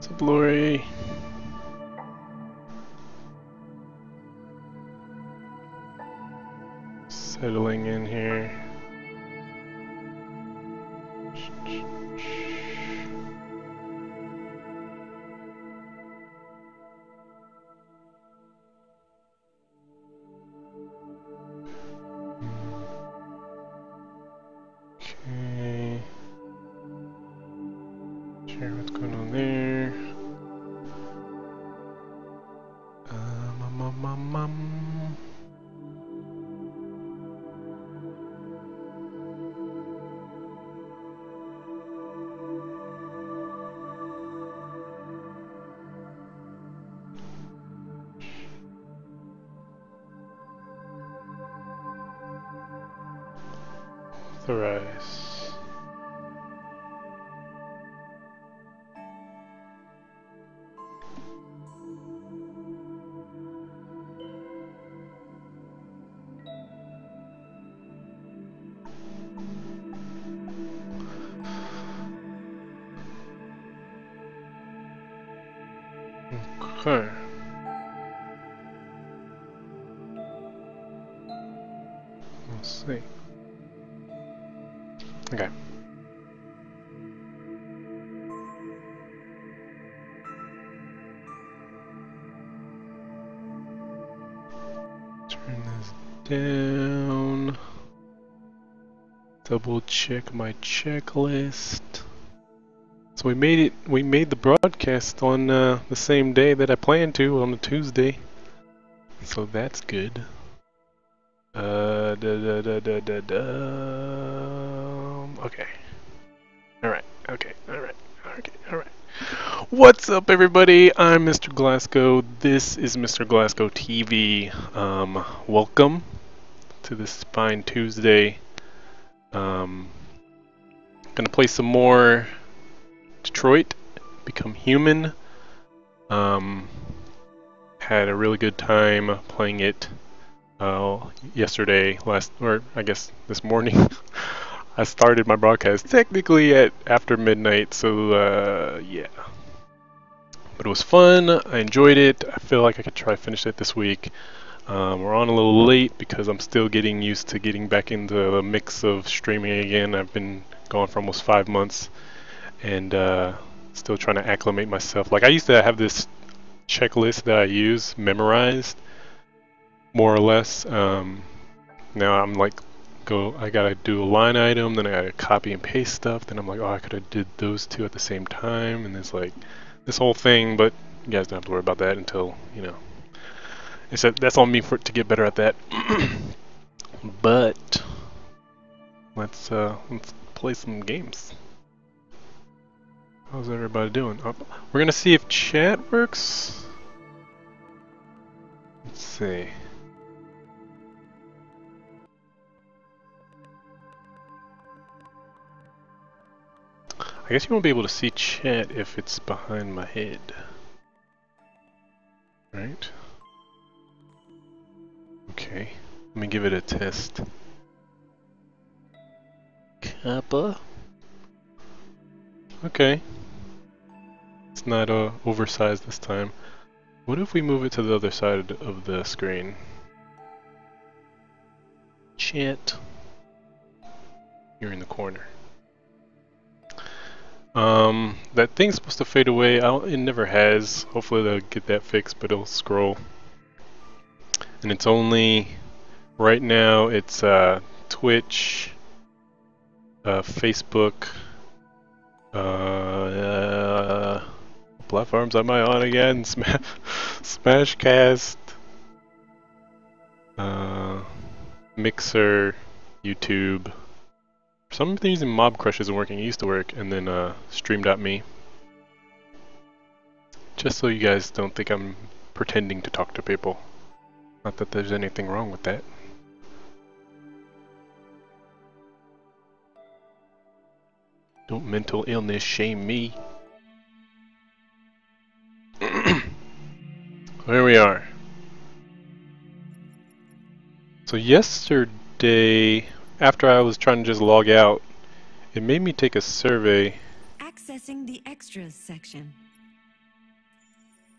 What's up, Lori? Settling in here. Okay. Share what's going on there. Authorize. Okay. Let's see. Okay. Turn this down. Double check my checklist. So we made it. We made the broadcast on the same day that I planned to, on a Tuesday. So that's good. Okay. Alright. Okay. Alright. Okay. Alright. What's up, everybody? I'm MrGlasco. This is MrGlasco TV. Welcome to this fine Tuesday. Gonna play some more Detroit Become Human. Had a really good time playing it yesterday, or I guess this morning. I started my broadcast technically at after midnight, so yeah. But it was fun. I enjoyed it. I feel like I could try to finish it this week. We're on a little late because I'm still getting used to getting back into the mix of streaming again. I've been gone for almost 5 months and still trying to acclimate myself. Like, I used to have this checklist that I use memorized, more or less. Now I'm like, I gotta do a line item, then I gotta copy and paste stuff, then I'm like, oh, I could have did those two at the same time, and it's like this whole thing. But you guys don't have to worry about that until, you know, that's on me to get better at that. But let's play some games. How's everybody doing? We're gonna see if chat works. Let's see. I guess you won't be able to see chat if it's behind my head. Right? Okay. Let me give it a test. Kappa. Okay. It's not oversized this time. What if we move it to the other side of the screen? Chat. You're in the corner. That thing's supposed to fade away. It never has. Hopefully they'll get that fixed, but it'll scroll. And it's only, right now, it's Twitch, Facebook, platforms am I on again? Smashcast, Mixer, YouTube. For some reason Mob Crush isn't working. It used to work, and then Stream.me. Just so you guys don't think I'm pretending to talk to people. Not that there's anything wrong with that. Don't mental illness shame me. There we are. So yesterday, after I was trying to just log out, it made me take a survey. Accessing the extras section.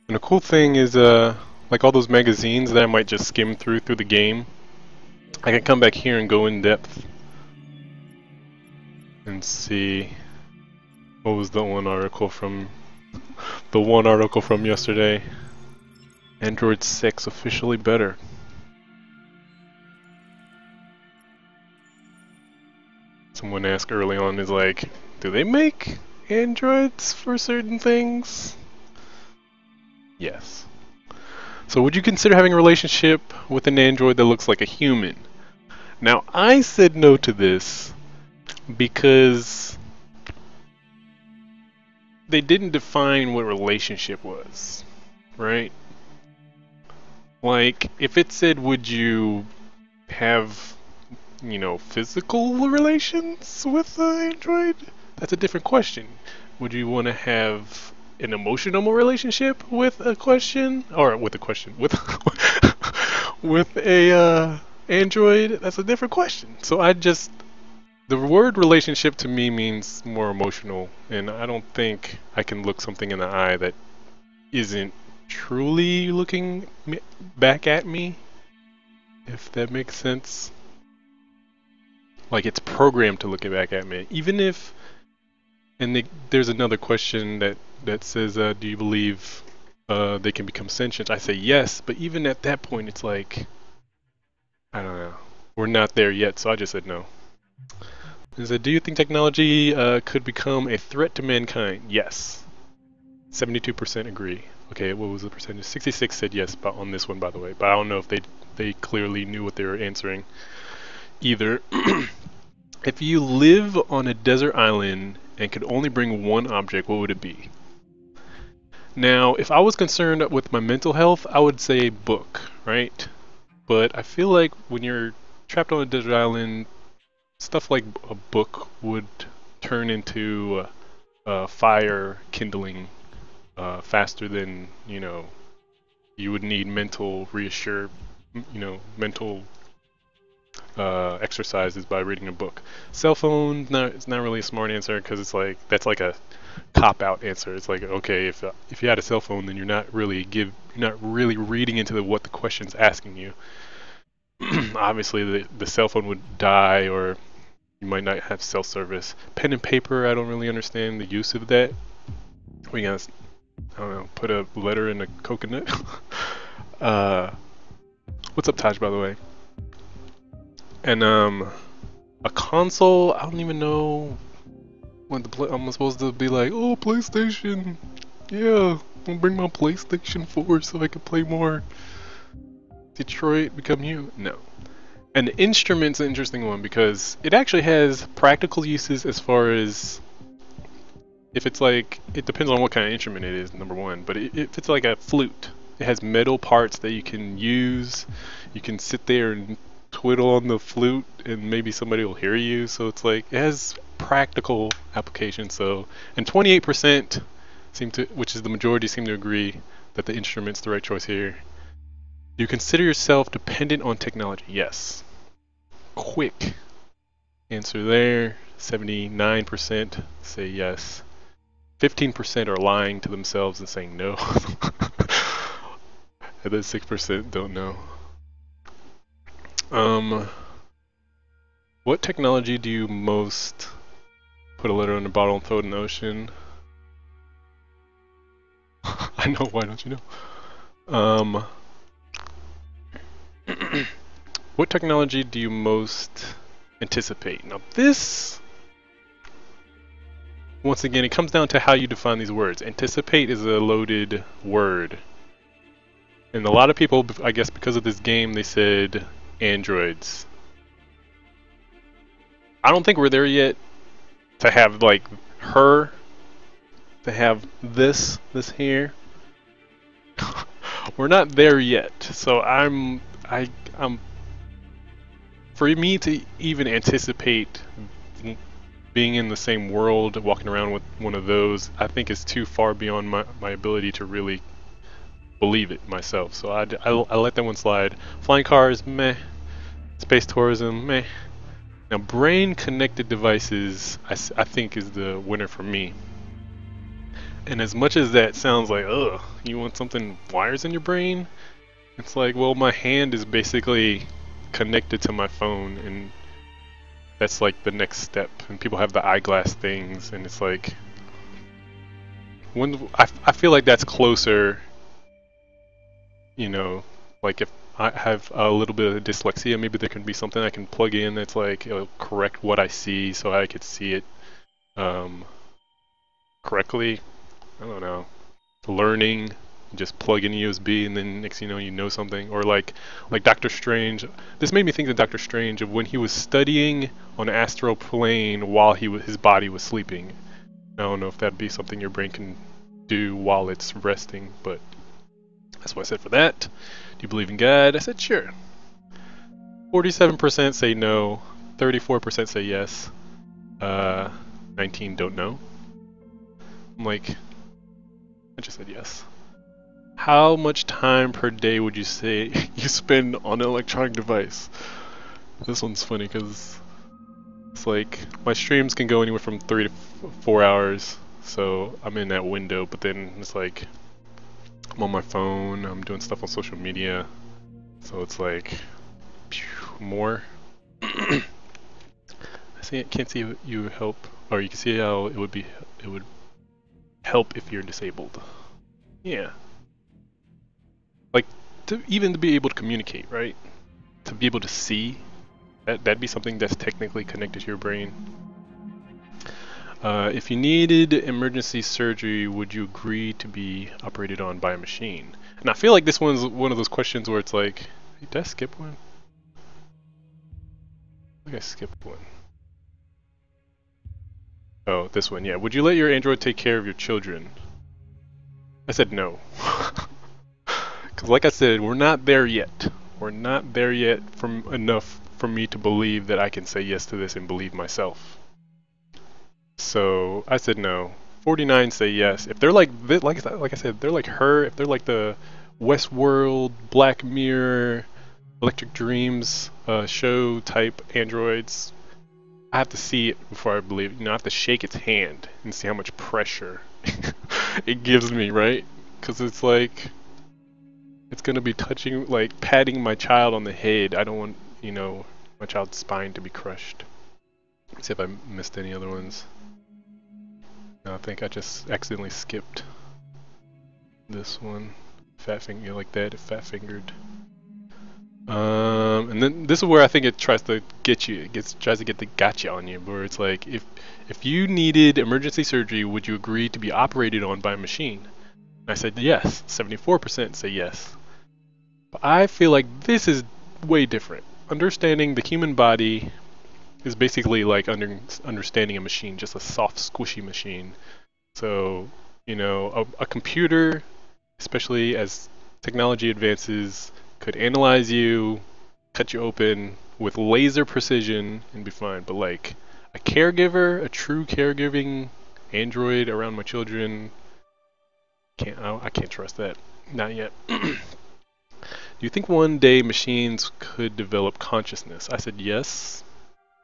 And the cool thing is, like all those magazines that I might just skim through the game, I can come back here and go in depth and see what was the one article from yesterday. Android 6 officially better. Someone asked early on, is like, do they make androids for certain things? Yes. So would you consider having a relationship with an android that looks like a human? Now, I said no to this because they didn't define what relationship was, right? Like, if it said, would you have, physical relations with an android? That's a different question. Would you want to have an emotional relationship with a question? Or with a question, with with a android? That's a different question. So the word relationship to me means more emotional, and I don't think I can look something in the eye that isn't truly looking back at me, if that makes sense. Like it's programmed to look back at me, even if. And there's another question that says, do you believe they can become sentient? I say yes, but even at that point, it's like, I don't know. We're not there yet, so I just said no. It said, do you think technology could become a threat to mankind? Yes. 72% agree. Okay, what was the percentage? 66 said yes on this one, by the way. But I don't know if they clearly knew what they were answering either. If you live on a desert island and could only bring one object, what would it be? Now, if I was concerned with my mental health, I would say book, right? But I feel like when you're trapped on a desert island, stuff like a book would turn into fire kindling faster than, you would need mental mental exercises by reading a book. Cell phone, no, it's not really a smart answer because it's like that's like a cop-out answer. It's like, okay, if you had a cell phone, then you're not really reading into what the question's asking you. Obviously, the cell phone would die, or you might not have cell service. Pen and paper, I don't really understand the use of that. We got, I don't know, put a letter in a coconut. What's up, Taj, by the way? And a console, I don't even know when I'm supposed to be like, oh, PlayStation, yeah, I'll bring my PlayStation 4 so I can play more Detroit Become Human. No. And the instrument's an interesting one because it actually has practical uses as far as if it's like, it depends on what kind of instrument it is, number one, but if it's like a flute, it has metal parts that you can use. You can sit there and twiddle on the flute and maybe somebody will hear you, so it's like it has practical application. So, and 28% which is the majority, seem to agree that the instrument's the right choice here. Do you consider yourself dependent on technology? Yes. Quick answer there. 79% say yes. 15% are lying to themselves and saying no. And then 6% don't know. What technology do you most put a letter in a bottle and throw it in the ocean? I know, why don't you know? What technology do you most anticipate? Now this, once again, it comes down to how you define these words. Anticipate is a loaded word. And a lot of people, I guess because of this game, they said androids. I don't think we're there yet to have like her, to have this here. We're not there yet. So I'm for me to even anticipate being in the same world, walking around with one of those, I think is too far beyond my ability to really believe it myself. So I let that one slide. Flying cars, meh. Space tourism, meh. Now brain connected devices, I think is the winner for me. And as much as that sounds like, ugh, you want something wires in your brain? It's like, well, my hand is basically connected to my phone, and that's like the next step. And people have the eyeglass things, and it's like, I feel like that's closer, you know, like if I have a little bit of dyslexia, maybe there can be something I can plug in that's like, it'll correct what I see so I could see it correctly. I don't know. Learning, just plug in USB and then next thing you know something. Or like Doctor Strange. This made me think of Doctor Strange, of when he was studying on an astral plane while his body was sleeping. I don't know if that'd be something your brain can do while it's resting, but that's what I said for that. Do you believe in God? I said sure. 47% say no, 34% say yes, 19 don't know. I'm like, I just said yes. How much time per day would you say you spend on an electronic device? This one's funny because it's like my streams can go anywhere from 3 to 4 hours, so I'm in that window, but then it's like I'm on my phone, I'm doing stuff on social media, so it's like more. I can't see you help, or you can see how it would help if you're disabled. Yeah. Like even to be able to communicate, right? To be able to see, that'd be something that's technically connected to your brain. If you needed emergency surgery, would you agree to be operated on by a machine? And I feel like this one's one of those questions where it's like, did I skip one? I think I skipped one. Oh, this one, yeah. Would you let your android take care of your children? I said no. Because like I said, we're not there yet. We're not there yet enough for me to believe that I can say yes to this and believe myself. So I said no. 49 say yes. If they're like I said, they're like her. If they're like the Westworld, Black Mirror, Electric Dreams show type androids, I have to see it before I believe it. You know, I have to shake its hand and see how much pressure it gives me, right? Because it's like, it's gonna be touching, like patting my child on the head. I don't want, you know, my child's spine to be crushed. Let's see if I missed any other ones. No, I think I just accidentally skipped this one. Fat finger, like that, fat fingered. And then this is where I think it tries to get you. Tries to get the gotcha on you, where it's like, if you needed emergency surgery, would you agree to be operated on by a machine? And I said yes. 74% say yes. But I feel like this is way different. Understanding the human body is basically like understanding a machine, just a soft, squishy machine. So, you know, a computer, especially as technology advances, could analyze you, cut you open with laser precision and be fine. But like a caregiver, a true caregiving android around my children, I can't trust that. Not yet. Do you think one day machines could develop consciousness? I said yes,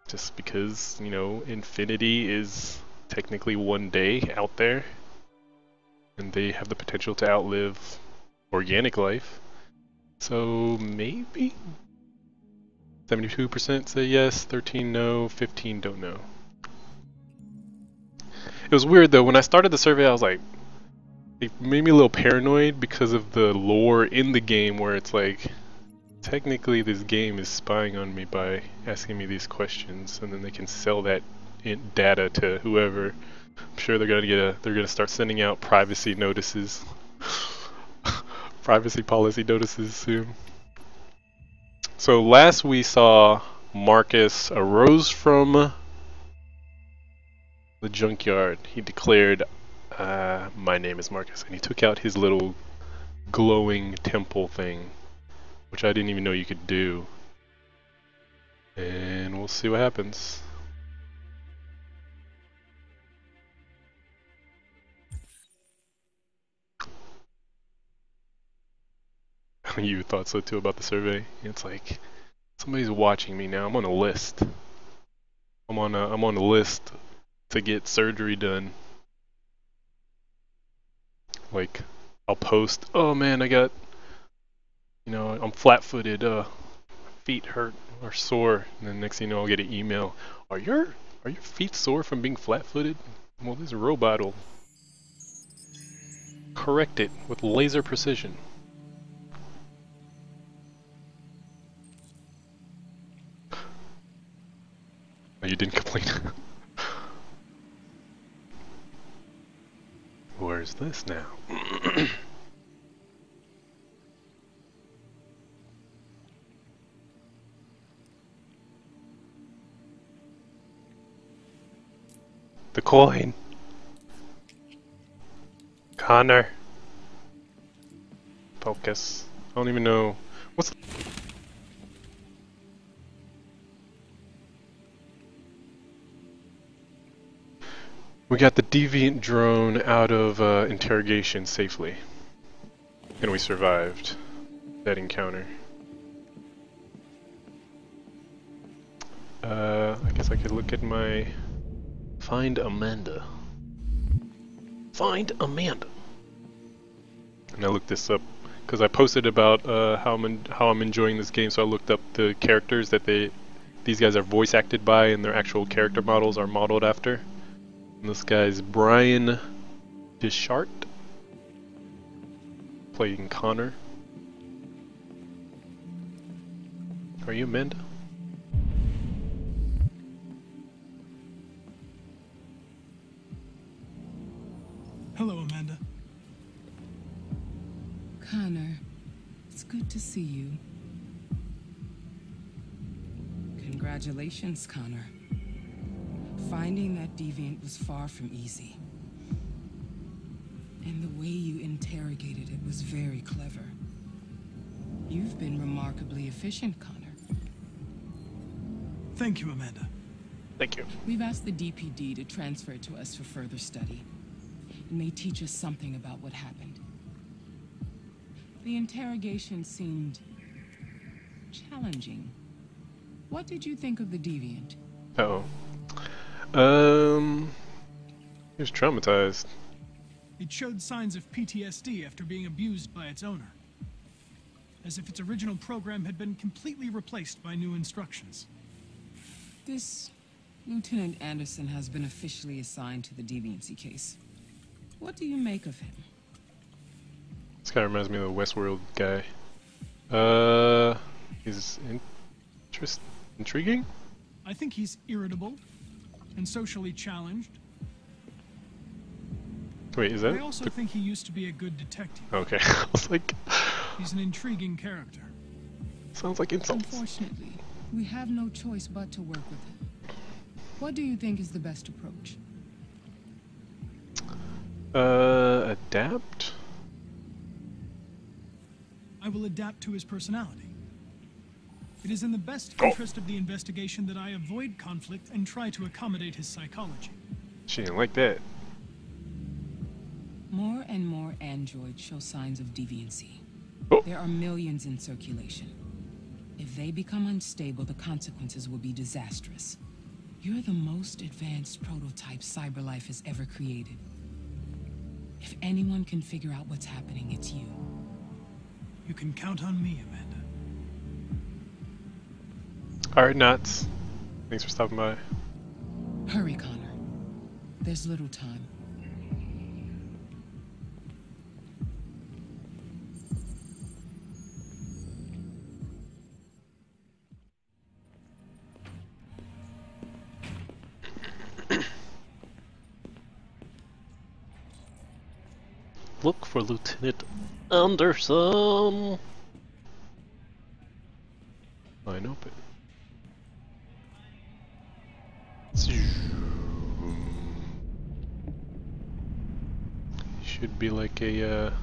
just because, you know, infinity is technically one day out there, and they have the potential to outlive organic life. So maybe? 72% say yes, 13 no, 15 don't know. It was weird though, when I started the survey I was like, it made me a little paranoid because of the lore in the game where it's like, technically this game is spying on me by asking me these questions, and then they can sell that data to whoever. I'm sure they're gonna start sending out privacy notices. Privacy policy notices soon. So last we saw Marcus arose from the junkyard. He declared, my name is Marcus, and he took out his little glowing temple thing, which I didn't even know you could do. And we'll see what happens. You thought so too about the survey? It's like, somebody's watching me now. I'm on a list. I'm on a list to get surgery done. Like, I'll post, oh man, I got, you know, I'm flat-footed, feet hurt or sore, and then next thing you know, I'll get an email. Are your feet sore from being flat-footed? Well, this robot will correct it with laser precision. Oh, you didn't complain. Where's this now? The coin. Connor. Focus. I don't even know. What's... We got the deviant drone out of interrogation safely. And we survived that encounter. I guess I could look at my... Find Amanda. Find Amanda. And I looked this up because I posted about how I'm enjoying this game, so I looked up the characters that these guys are voice acted by and their actual character models are modeled after. And this guy's Bryan Dechart, playing Connor. Are you Amanda? Hello, Amanda. Connor, it's good to see you. Congratulations, Connor. Finding that deviant was far from easy. And the way you interrogated it was very clever. You've been remarkably efficient, Connor. Thank you, Amanda. Thank you. We've asked the DPD to transfer it to us for further study. It may teach us something about what happened. The interrogation seemed challenging. What did you think of the deviant? Uh-oh. He was traumatized. It showed signs of PTSD after being abused by its owner. As if its original program had been completely replaced by new instructions. This Lieutenant Anderson has been officially assigned to the deviancy case. What do you make of him? This guy reminds me of the Westworld guy. He's intriguing? I think he's irritable and socially challenged. Wait, is that? I also think he used to be a good detective. Okay, I was like... He's an intriguing character. Sounds like insults. Unfortunately, we have no choice but to work with him. What do you think is the best approach? Adapt? I will adapt to his personality. It is in the best interest of the investigation that I avoid conflict and try to accommodate his psychology. She didn't like that. More and more androids show signs of deviancy. Oh. There are millions in circulation. If they become unstable, the consequences will be disastrous. You're the most advanced prototype cyberlife has ever created. If anyone can figure out what's happening, it's you. You can count on me, Amanda. Alright, Nuts. Thanks for stopping by. Hurry, Connor. There's little time. Look for Lieutenant Anderson. Line open. Should be like a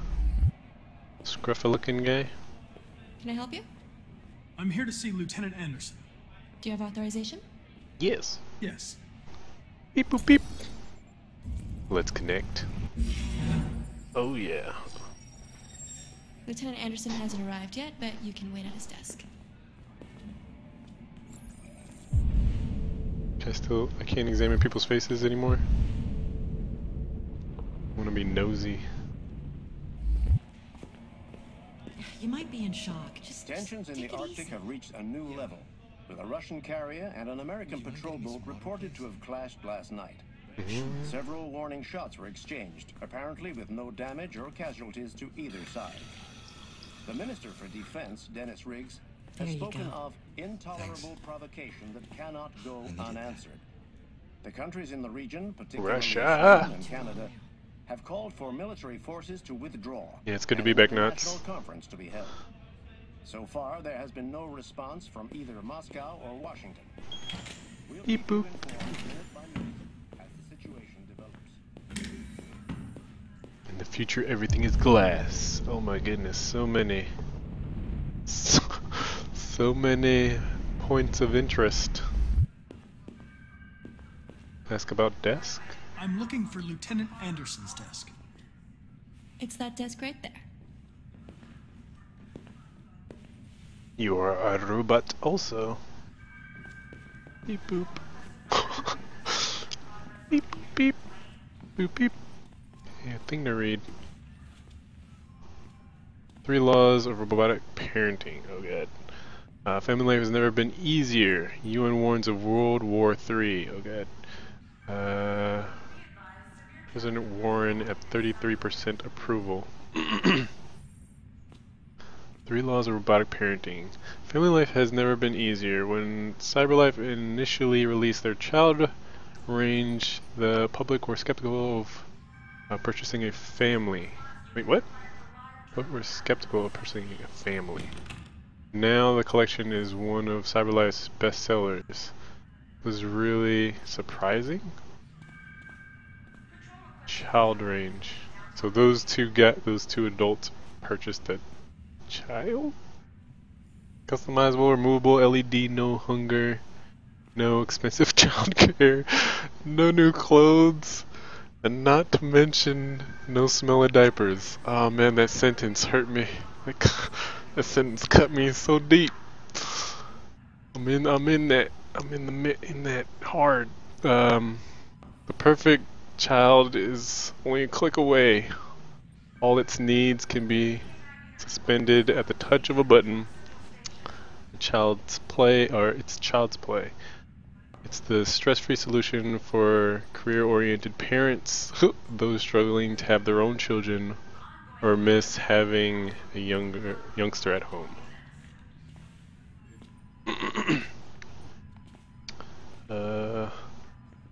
scruffy-looking guy. Can I help you? I'm here to see Lieutenant Anderson. Do you have authorization? Yes. Yes. Beep boop beep. Let's connect. Oh yeah. Lieutenant Anderson hasn't arrived yet, but you can wait at his desk. I can't examine people's faces anymore. I wanna be nosy. You might be in shock. Just Tensions in take the it Arctic easy. have reached a new level, with a Russian carrier and an American patrol boat reported to have clashed last night. Several warning shots were exchanged, apparently with no damage or casualties to either side. The Minister for Defense, Dennis Riggs, has There you spoken go. of intolerable provocation that cannot go unanswered. The countries in the region, particularly Russia. Sweden and Canada, have called for military forces to withdraw. Yeah, it's good to and be an back, international nuts. conference to be held. So far, there has been no response from either Moscow or Washington. We'll Beep keep you boop. informed minute by minute as the situation develops. In the future, everything is glass. Oh my goodness, so many. So many points of interest. Ask about desk? I'm looking for Lieutenant Anderson's desk. It's that desk right there. You are a robot also. Beep boop. Beep boop beep. Boop beep. Yeah, thing to read. 3 laws of robotic parenting. Oh god. Family life has never been easier. UN warns of World War III. Oh god. President Warren at 33% approval. 3 laws of robotic parenting. Family life has never been easier. When CyberLife initially released their child range, the public were skeptical of purchasing a family. Wait, what? But we're skeptical of purchasing a family. Now the collection is one of CyberLife's best sellers. It was really surprising. Child range. So those two adults purchased a child? Customizable, removable LED, no hunger, no expensive childcare, no new clothes, and not to mention no smell of diapers. Oh man, that sentence hurt me. Like, that sentence cut me so deep. I'm in that hard. The perfect child is only a click away. All its needs can be suspended at the touch of a button. It's child's play. It's the stress-free solution for career-oriented parents, those struggling to have their own children, or miss having a youngster at home.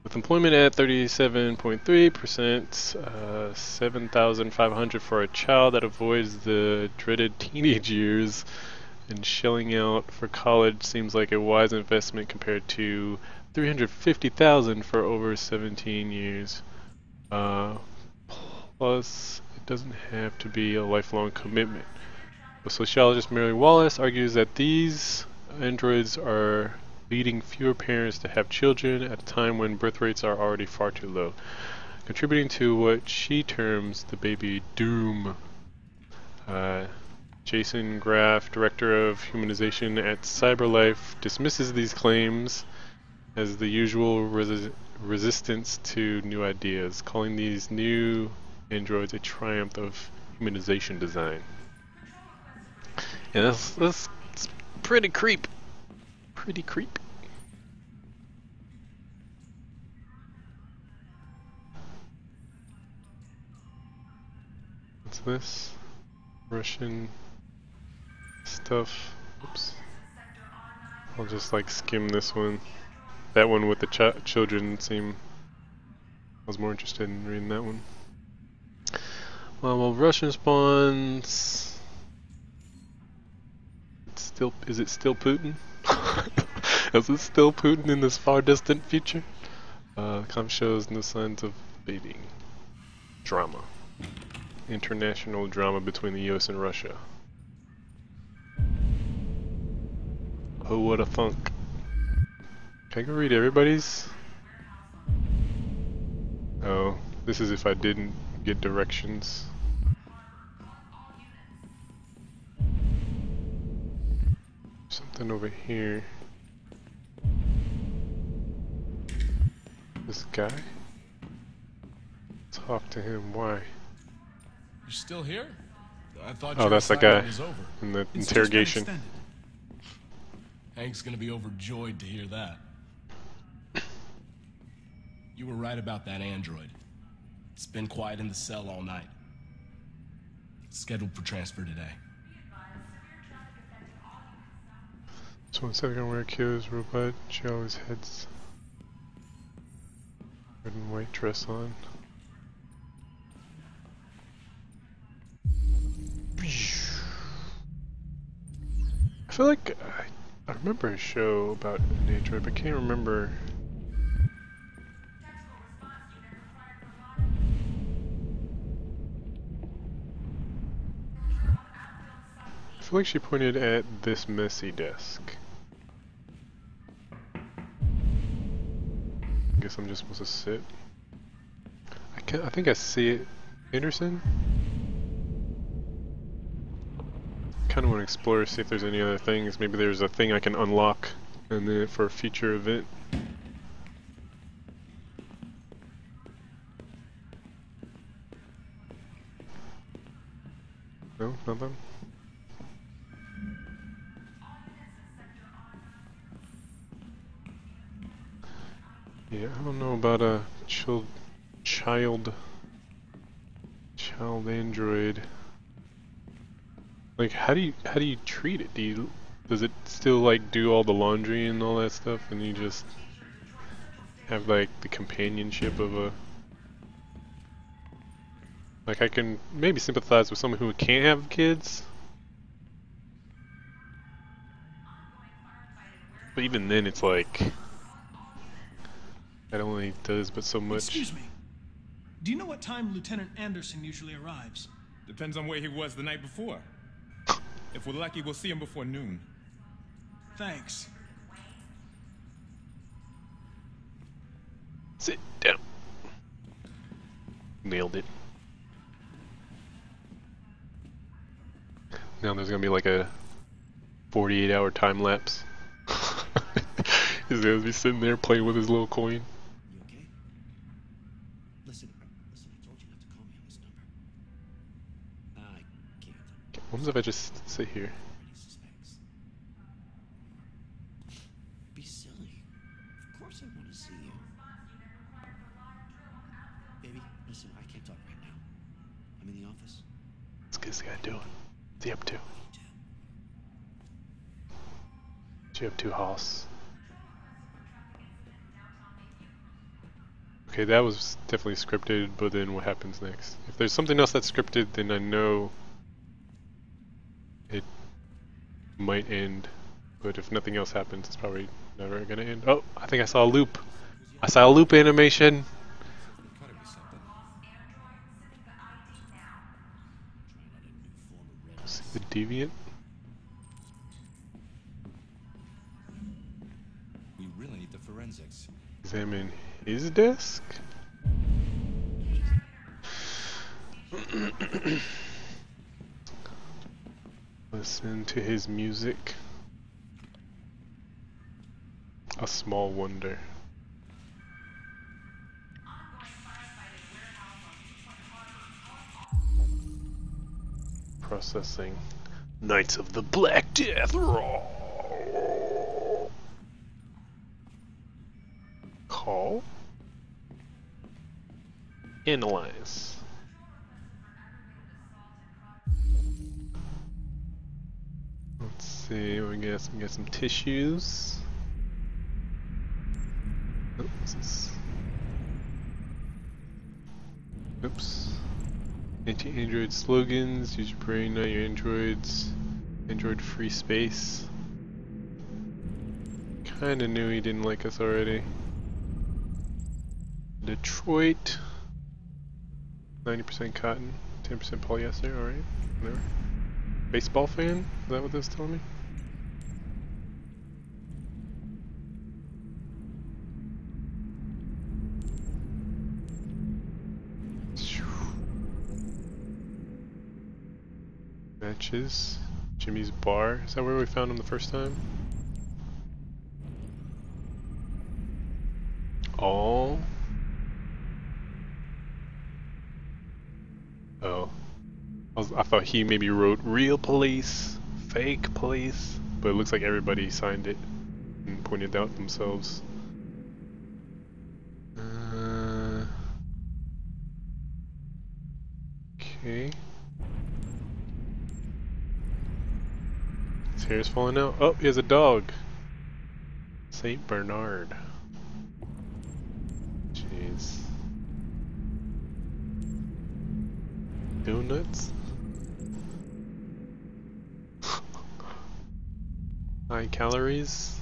With employment at 37.3%, 7,500 for a child that avoids the dreaded teenage years, and shelling out for college seems like a wise investment compared to 350,000 for over 17 years. Plus, it doesn't have to be a lifelong commitment. The sociologist Mary Wallace argues that these androids are leading fewer parents to have children at a time when birth rates are already far too low, contributing to what she terms the baby doom. Jason Graff, director of humanization at CyberLife, dismisses these claims as the usual resistance to new ideas, calling these new androids a triumph of humanization design. And that's pretty creep. Pretty creep. What's this? Russian stuff. Oops. I'll just like skim this one. That one with the children I was more interested in reading that one. Well, Russian spawns. Is it still Putin? Is it still Putin in this far distant future? Com shows no signs of abating. Drama. International drama between the US and Russia. Oh, what a thunk. Can I go read everybody's? Oh, this is if I didn't get directions. Something over here. This guy? Talk to him, why? You're still here? I thought Oh, your that's that guy assignment was over. in the It's just been interrogation. extended. Hank's gonna be overjoyed to hear that. You were right about that android. It's been quiet in the cell all night. It's scheduled for transfer today. So one second where kills robot, she always heads red and white dress on. I feel like I remember a show about an android, but I can't remember. I feel like she pointed at this messy desk. I guess I'm just supposed to sit. I think I see it. Anderson? Kind of want to explore, see if there's any other things. Maybe there's a thing I can unlock and then for a future event. No, nothing. Yeah, I don't know about a child android. Like, how do you treat it? Does it still like do all the laundry and all that stuff, and you just have like the companionship of a, like, I can maybe sympathize with someone who can't have kids, but even then it's like that only does but so much. Excuse me. Do you know what time Lieutenant Anderson usually arrives? Depends on where he was the night before. If we're lucky, we'll see him before noon. Thanks. Sit down. Nailed it. Now there's gonna be like a 48-hour time lapse. He's gonna be sitting there playing with his little coin. You okay? Listen, I told you not to call me on this number. I can't. What happens if I just sit here? Any suspects? Be silly. Of course I want to see you. Baby, listen, I can't talk right now. I'm in the office. What's this guy doing? What's he up to? What's you up to, Hoss? Okay, that was definitely scripted, but then what happens next? If there's something else that's scripted, then I know it might end, but if nothing else happens, it's probably never gonna end. Oh, I think I saw a loop. I saw a loop animation. See the deviant? We really need the forensics. Examine his desk? Listen to his music. A small wonder. Processing. Knights of the Black Death. Call. Analyze. Let's see, we got some tissues. Oh, what's this? Oops. Anti-android slogans, use your brain, not your androids. Android free space. Kinda knew he didn't like us already. Detroit. 90% cotton, 10% polyester, alright. Whatever. Baseball fan? Is that what this is telling me? Matches. Jimmy's bar. Is that where we found him the first time? All. Oh. I thought he maybe wrote real police, fake police, but it looks like everybody signed it and pointed out themselves. Okay. His hair's falling out. Oh, he has a dog. Saint Bernard. Jeez. Donuts? High calories,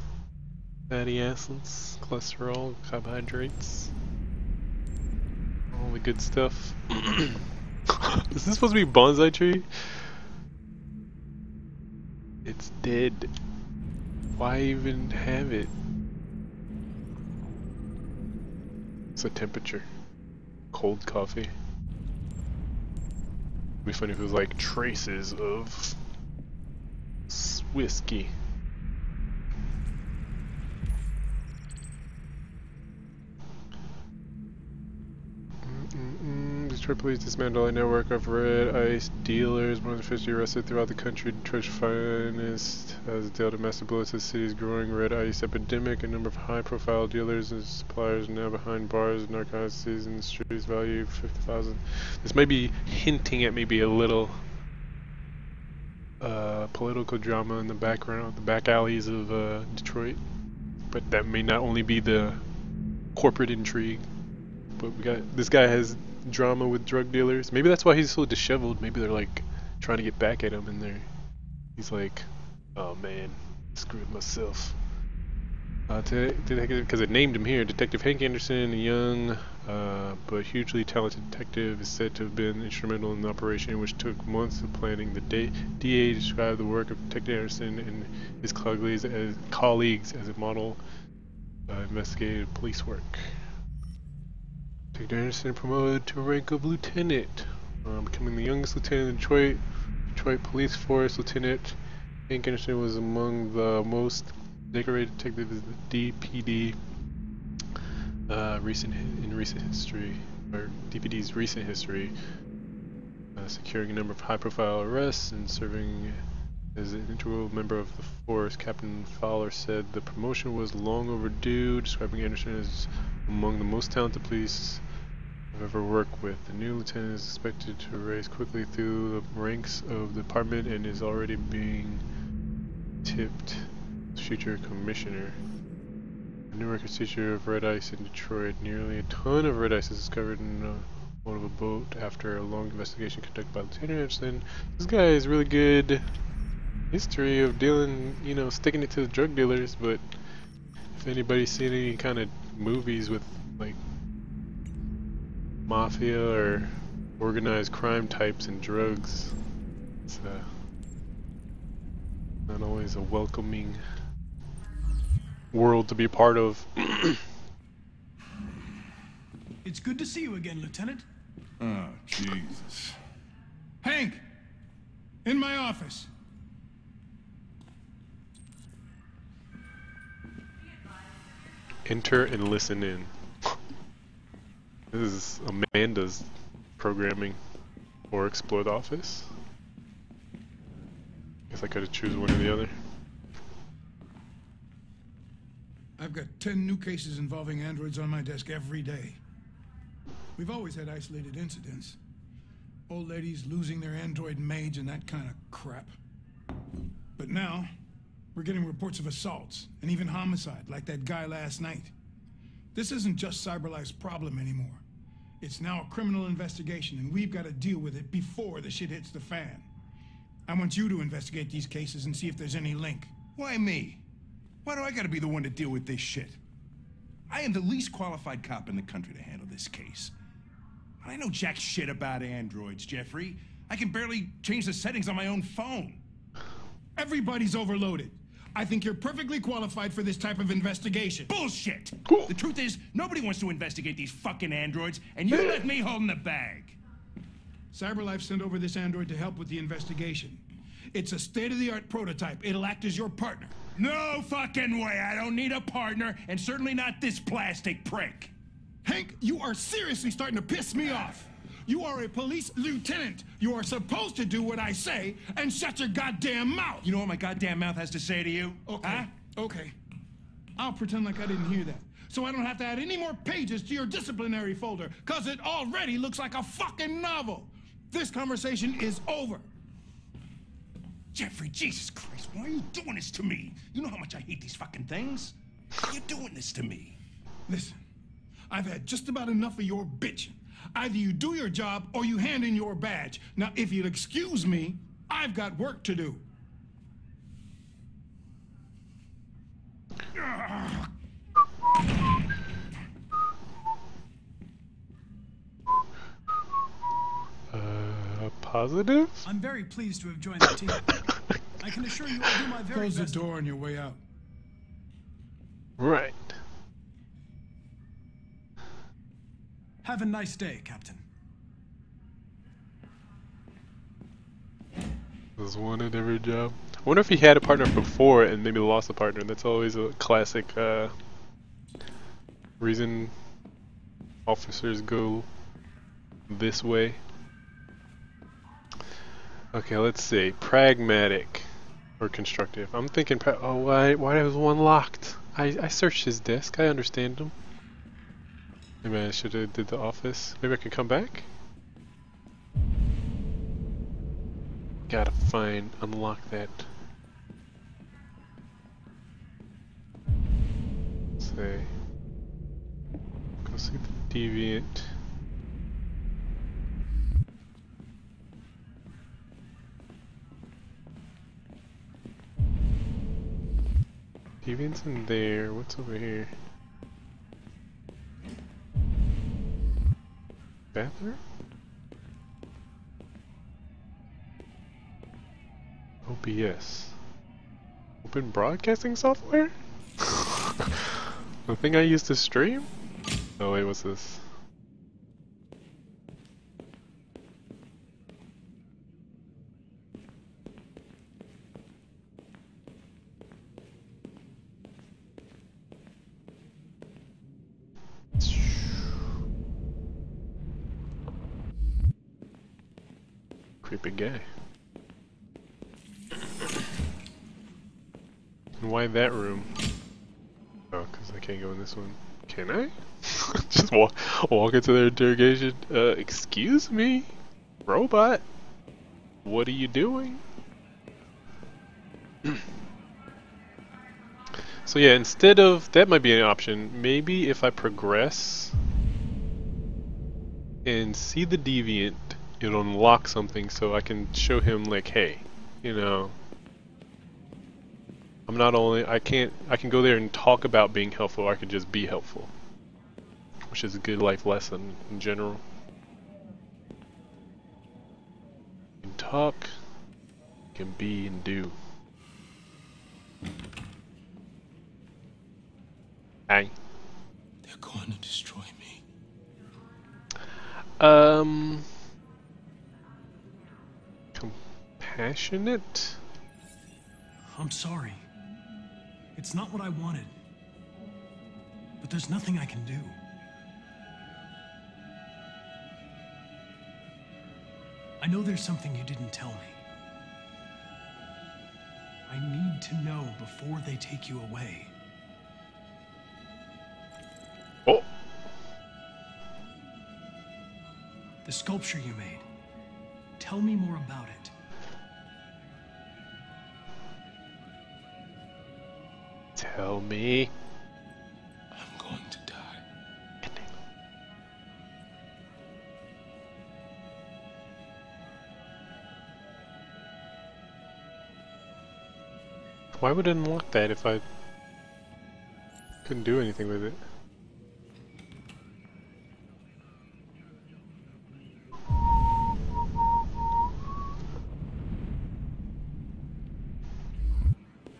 fatty acids, cholesterol, carbohydrates, all the good stuff. Is this supposed to be bonsai tree? It's dead. Why even have it? It's a temperature. Cold coffee. It'd be funny if it was like traces of whiskey. Detroit police dismantle a network of red ice dealers. More than 50 arrested throughout the country. Detroit's finest has dealt in massive blows to the city's growing red ice epidemic. A number of high-profile dealers and suppliers now behind bars. Narcotics in the streets. Value $50,000. This may be hinting at maybe a little political drama in the background, the back alleys of Detroit. But that may not only be the corporate intrigue. But we got this guy has drama with drug dealers. Maybe that's why he's so disheveled. Maybe they're like trying to get back at him, and he's like, "Oh man, screwed myself." Because it named him here, Detective Hank Anderson, a young but hugely talented detective, is said to have been instrumental in the operation, which took months of planning. The DA described the work of Detective Anderson and his colleagues as a model investigative police work. Detective Anderson promoted to a rank of lieutenant, becoming the youngest lieutenant in the Detroit Police Force. Lieutenant Hank Anderson was among the most decorated detectives in the DPD DPD's recent history, securing a number of high-profile arrests and serving as an integral member of the force. Captain Fowler said the promotion was long overdue, describing Anderson as among the most talented police I've ever worked with. The new lieutenant is expected to rise quickly through the ranks of the department and is already being tipped as future commissioner. A new record teacher of red ice in Detroit. Nearly a ton of red ice is discovered in one of a boat after a long investigation conducted by Lieutenant Anderson. This guy has really good history of dealing, sticking it to the drug dealers, but if anybody's seen any kind of movies with like mafia or organized crime types and drugs, it's not always a welcoming world to be part of. It's good to see you again, Lieutenant. Oh, Jesus. Hank! In my office. Enter and listen in. This is Amanda's programming. Or explore the office. Guess I could choose one or the other. I've got 10 new cases involving androids on my desk every day. We've always had isolated incidents. Old ladies losing their android maids and that kind of crap. But now, we're getting reports of assaults and even homicide, like that guy last night. This isn't just CyberLife's problem anymore. It's now a criminal investigation, and we've got to deal with it before the shit hits the fan. I want you to investigate these cases and see if there's any link. Why me? Why do I gotta be the one to deal with this shit? I am the least qualified cop in the country to handle this case. I know jack shit about androids, Jeffrey. I can barely change the settings on my own phone. Everybody's overloaded. I think you're perfectly qualified for this type of investigation. Bullshit! The truth is, nobody wants to investigate these fucking androids, and you let me hold in the bag. CyberLife sent over this android to help with the investigation. It's a state-of-the-art prototype. It'll act as your partner. No fucking way! I don't need a partner, and certainly not this plastic prick. Hank, you are seriously starting to piss me off. You are a police lieutenant. You are supposed to do what I say and shut your goddamn mouth. You know what my goddamn mouth has to say to you? Okay, Huh? okay. I'll pretend like I didn't hear that. So I don't have to add any more pages to your disciplinary folder, because it already looks like a fucking novel. This conversation is over. Jeffrey, Jesus Christ, why are you doing this to me? You know how much I hate these fucking things. Why are you doing this to me? Listen, I've had just about enough of your bitching. Either you do your job or you hand in your badge. Now, if you'll excuse me, I've got work to do. Positive? I'm very pleased to have joined the team. I can assure you I'll do my very Close best. the door on your way out. Right. Have a nice day, Captain. Was one at every job. I wonder if he had a partner before and maybe lost a partner. That's always a classic reason officers go this way. Okay, let's see. Pragmatic or constructive. I'm thinking, oh, why was one locked? I searched his desk. I understand him. Maybe I should have did the office. Maybe I can come back? Gotta unlock that. Let's see. Go see the deviant. Deviant's in there. What's over here? Bathroom? OBS. Open broadcasting software? The thing I used to stream? Oh wait, what's this? Creepy guy. And why that room? Oh, because I can't go in this one. Can I? Just walk into their interrogation. Excuse me? Robot? What are you doing? So yeah, instead of... That might be an option. Maybe if I progress and see the deviant, it'll unlock something so I can show him like, hey, you know, I'm not only, I can go there and talk about being helpful, or I can just be helpful, which is a good life lesson in general. You can talk, you can be and do. Hey. They're going to destroy me. Compassionate? I'm sorry. It's not what I wanted. But there's nothing I can do. I know there's something you didn't tell me. I need to know before they take you away. Oh. The sculpture you made. Tell me more about it. Tell me. I'm going to die. Why would it unlock that if I couldn't do anything with it?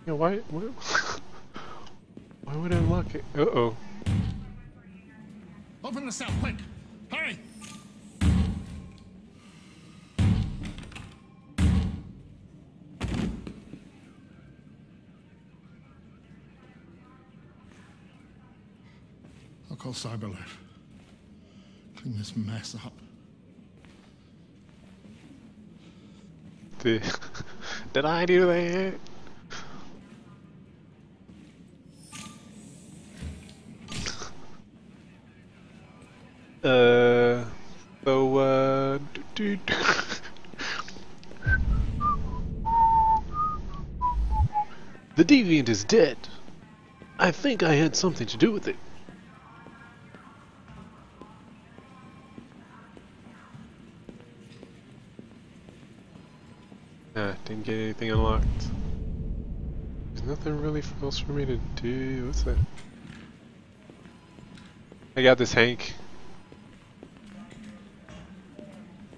Yeah, why would I unlock it? Uh-oh. Open the cell, quick! Hurry! I'll call CyberLife. Clean this mess up. did I do that? The deviant is dead. I think I had something to do with it. Didn't get anything unlocked. There's nothing really else for me to do. What's that? I got this, Hank.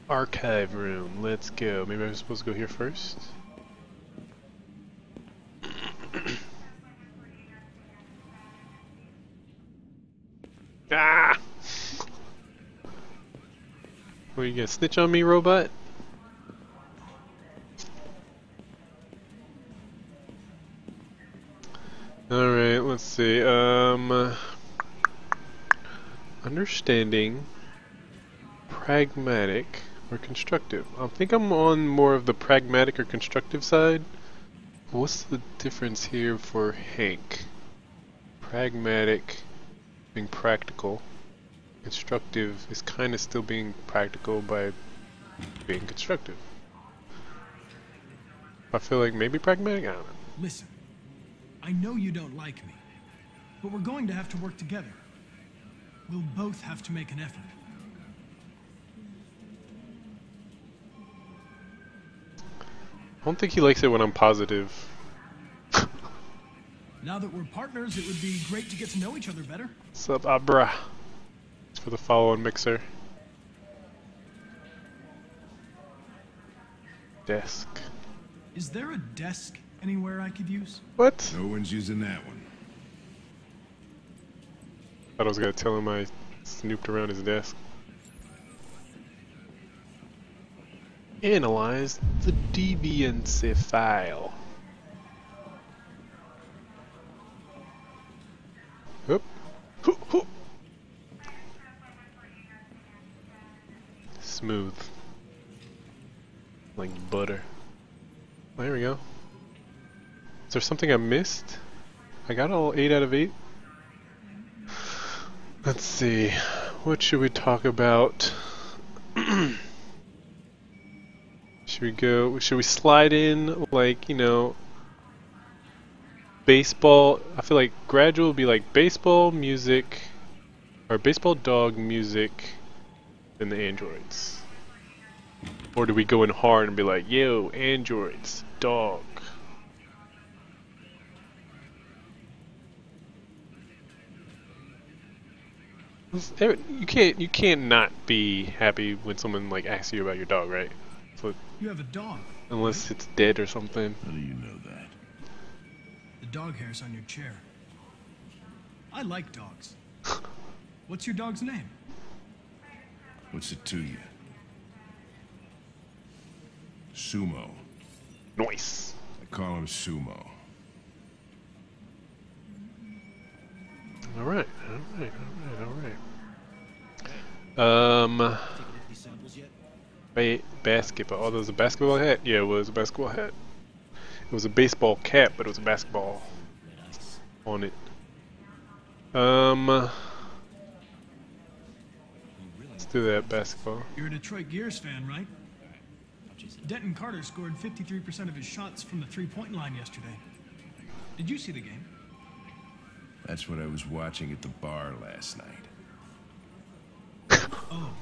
Archive room. Let's go. Maybe I'm supposed to go here first? Ah! What, you gonna snitch on me, robot? Alright, let's see. Understanding, pragmatic, or constructive. I think I'm on more of the pragmatic or constructive side. What's the difference here for Hank? Pragmatic, being practical. Constructive is kind of still being practical by being constructive. I feel like maybe pragmatic? I don't know. Listen, I know you don't like me, but we're going to have to work together. We'll both have to make an effort. I don't think he likes it when I'm positive. Now that we're partners, it would be great to get to know each other better. What's up, Abra? It's for the follow-on mixer. Desk. Is there a desk anywhere I could use? What? No one's using that one. Thought I was gonna tell him I snooped around his desk. Analyze the deviancy file. Oop. Hoop, hoop. Smooth. Like butter. There we go. Is there something I missed? I got all 8 out of 8. Let's see. What should we talk about? Should we slide in, like, you know, baseball? I feel like gradual would be like baseball music, or baseball dog music, then the androids. Or do we go in hard and be like, yo, androids, dog? You can't not be happy when someone like asks you about your dog, right? So, You have a dog. unless it's dead or something. How do you know that? The dog hair's on your chair. I like dogs. What's your dog's name? What's it to you? Sumo. Nice. I call him Sumo. Alright. Wait, basketball. Oh, there was a basketball hat? Yeah, it was a basketball hat. It was a baseball cap, but it was a basketball on it. Let's do that, basketball. You're a Detroit Gears fan, right? Denton Carter scored 53% of his shots from the three-point line yesterday. Did you see the game? That's what I was watching at the bar last night. Oh.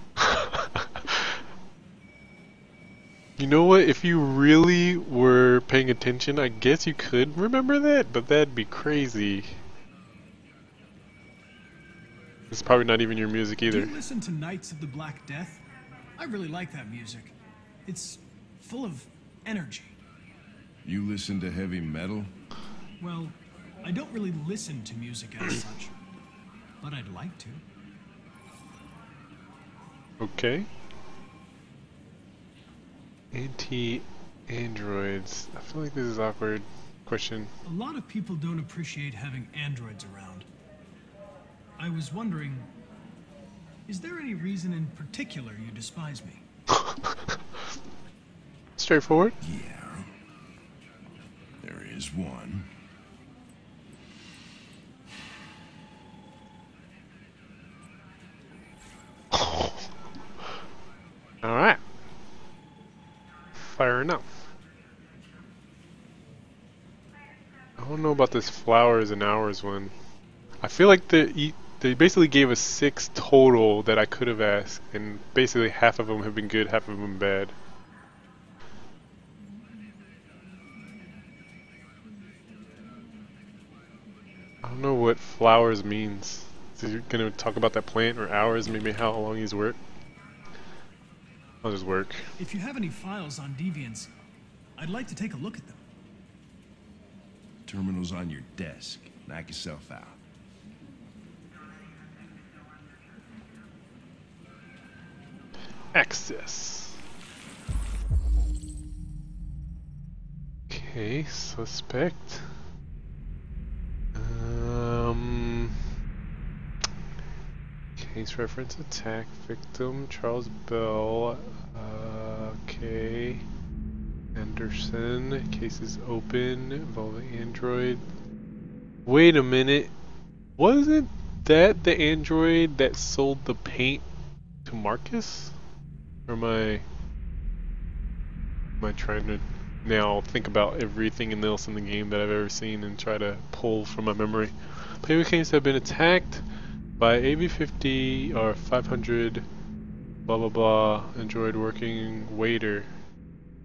You know what? If you really were paying attention, I guess you could remember that, but that'd be crazy. It's probably not even your music either. Do you listen to Knights of the Black Death? I really like that music. It's full of energy. You listen to heavy metal? Well, I don't really listen to music as such, but I'd like to. Okay. Anti-androids. I feel like this is awkward. Question. A lot of people don't appreciate having androids around. I was wondering, is there any reason in particular you despise me? straightforward. Yeah. There is one. Alright. Fair enough. I don't know about this flowers and hours one. I feel like they basically gave us 6 total that I could have asked, and basically half of them have been good, half of them bad. I don't know what flowers means. Is he gonna talk about that plant or hours, maybe how long he's worked? I'll just work. If you have any files on deviants, I'd like to take a look at them. Terminal's on your desk. Knock yourself out. Access. Okay, suspect. Case reference attack victim Charles Bell. Okay. Anderson. Case is open involving Android. Wait a minute. Wasn't that the android that sold the paint to Marcus? Or am I trying to now think about everything else in the game that I've ever seen and try to pull from my memory? Player case have been attacked by AV-50 or 500 blah blah blah android working waiter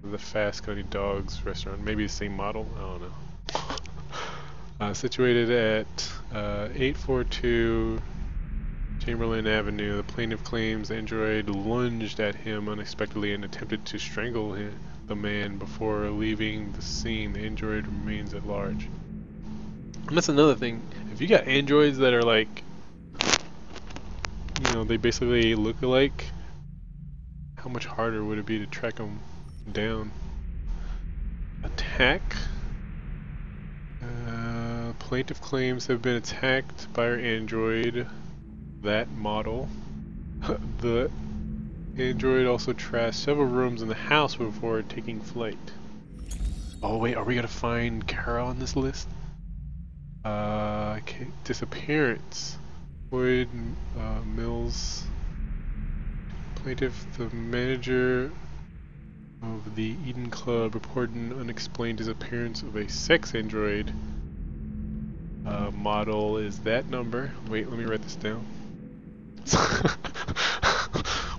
of the Fast Coney Dogs restaurant. Maybe the same model, I don't know. Situated at 842 Chamberlain Avenue, the plaintiff claims the android lunged at him unexpectedly and attempted to strangle the man before leaving the scene. The android remains at large. And that's another thing. If you got androids that are like, you know, they basically look alike, how much harder would it be to track them down? Attack. Plaintiff claims have been attacked by our android, that model. The android also trashed several rooms in the house before taking flight. Oh wait, are we gonna find Carol on this list? Okay, disappearance. Boyd Mills. Plaintiff, the manager of the Eden Club, reported an unexplained disappearance of a sex android. Model is that number. Wait, let me write this down.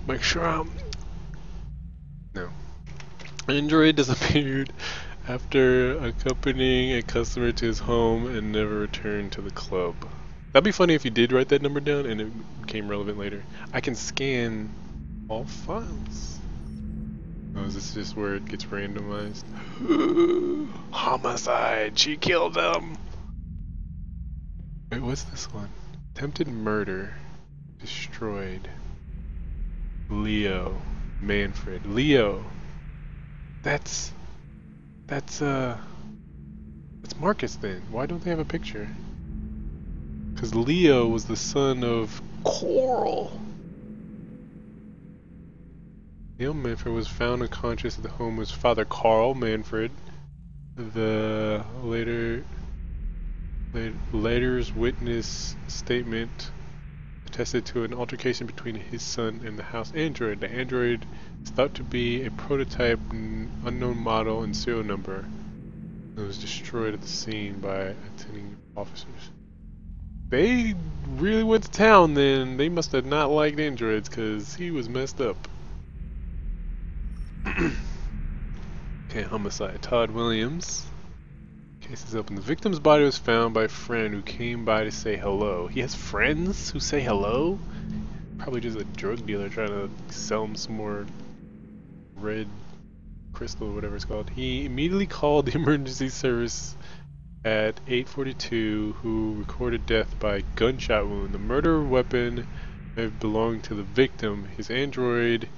Make sure I'm... No. Android disappeared after accompanying a customer to his home and never returned to the club. That'd be funny if you did write that number down and it became relevant later. I can scan all files. Oh, is this just where it gets randomized? Homicide! She killed him! Wait, what's this one? Attempted murder. Destroyed. Leo. Manfred. Leo! That's Marcus then. Why don't they have a picture? Because Leo was the son of Coral. Neil Manfred was found unconscious at the home of his father, Carl Manfred. The later's witness statement attested to an altercation between his son and the house android. The android is thought to be a prototype, unknown model and serial number. It was destroyed at the scene by attending officers. They really went to town then. They must have not liked androids because he was messed up. Okay, homicide. Todd Williams. Case is open. The victim's body was found by a friend who came by to say hello. He has friends who say hello? Probably just a drug dealer trying to sell him some more red crystal or whatever it's called. He immediately called the emergency service at 8:42, who recorded death by gunshot wound. The murder weapon may have belonged to the victim. His android,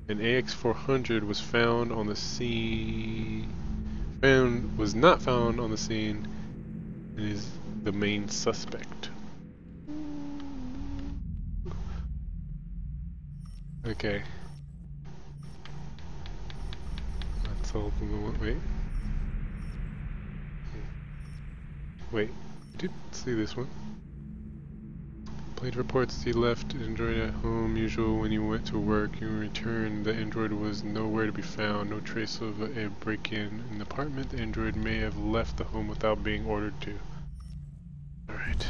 an AX400, was found on the scene. Was not found on the scene and is the main suspect. Okay. So, wait. Wait, didn't see this one. Blade reports he left Android at home. Usual when he went to work. You returned. The android was nowhere to be found. No trace of a break-in in the apartment. The android may have left the home without being ordered to. Alright.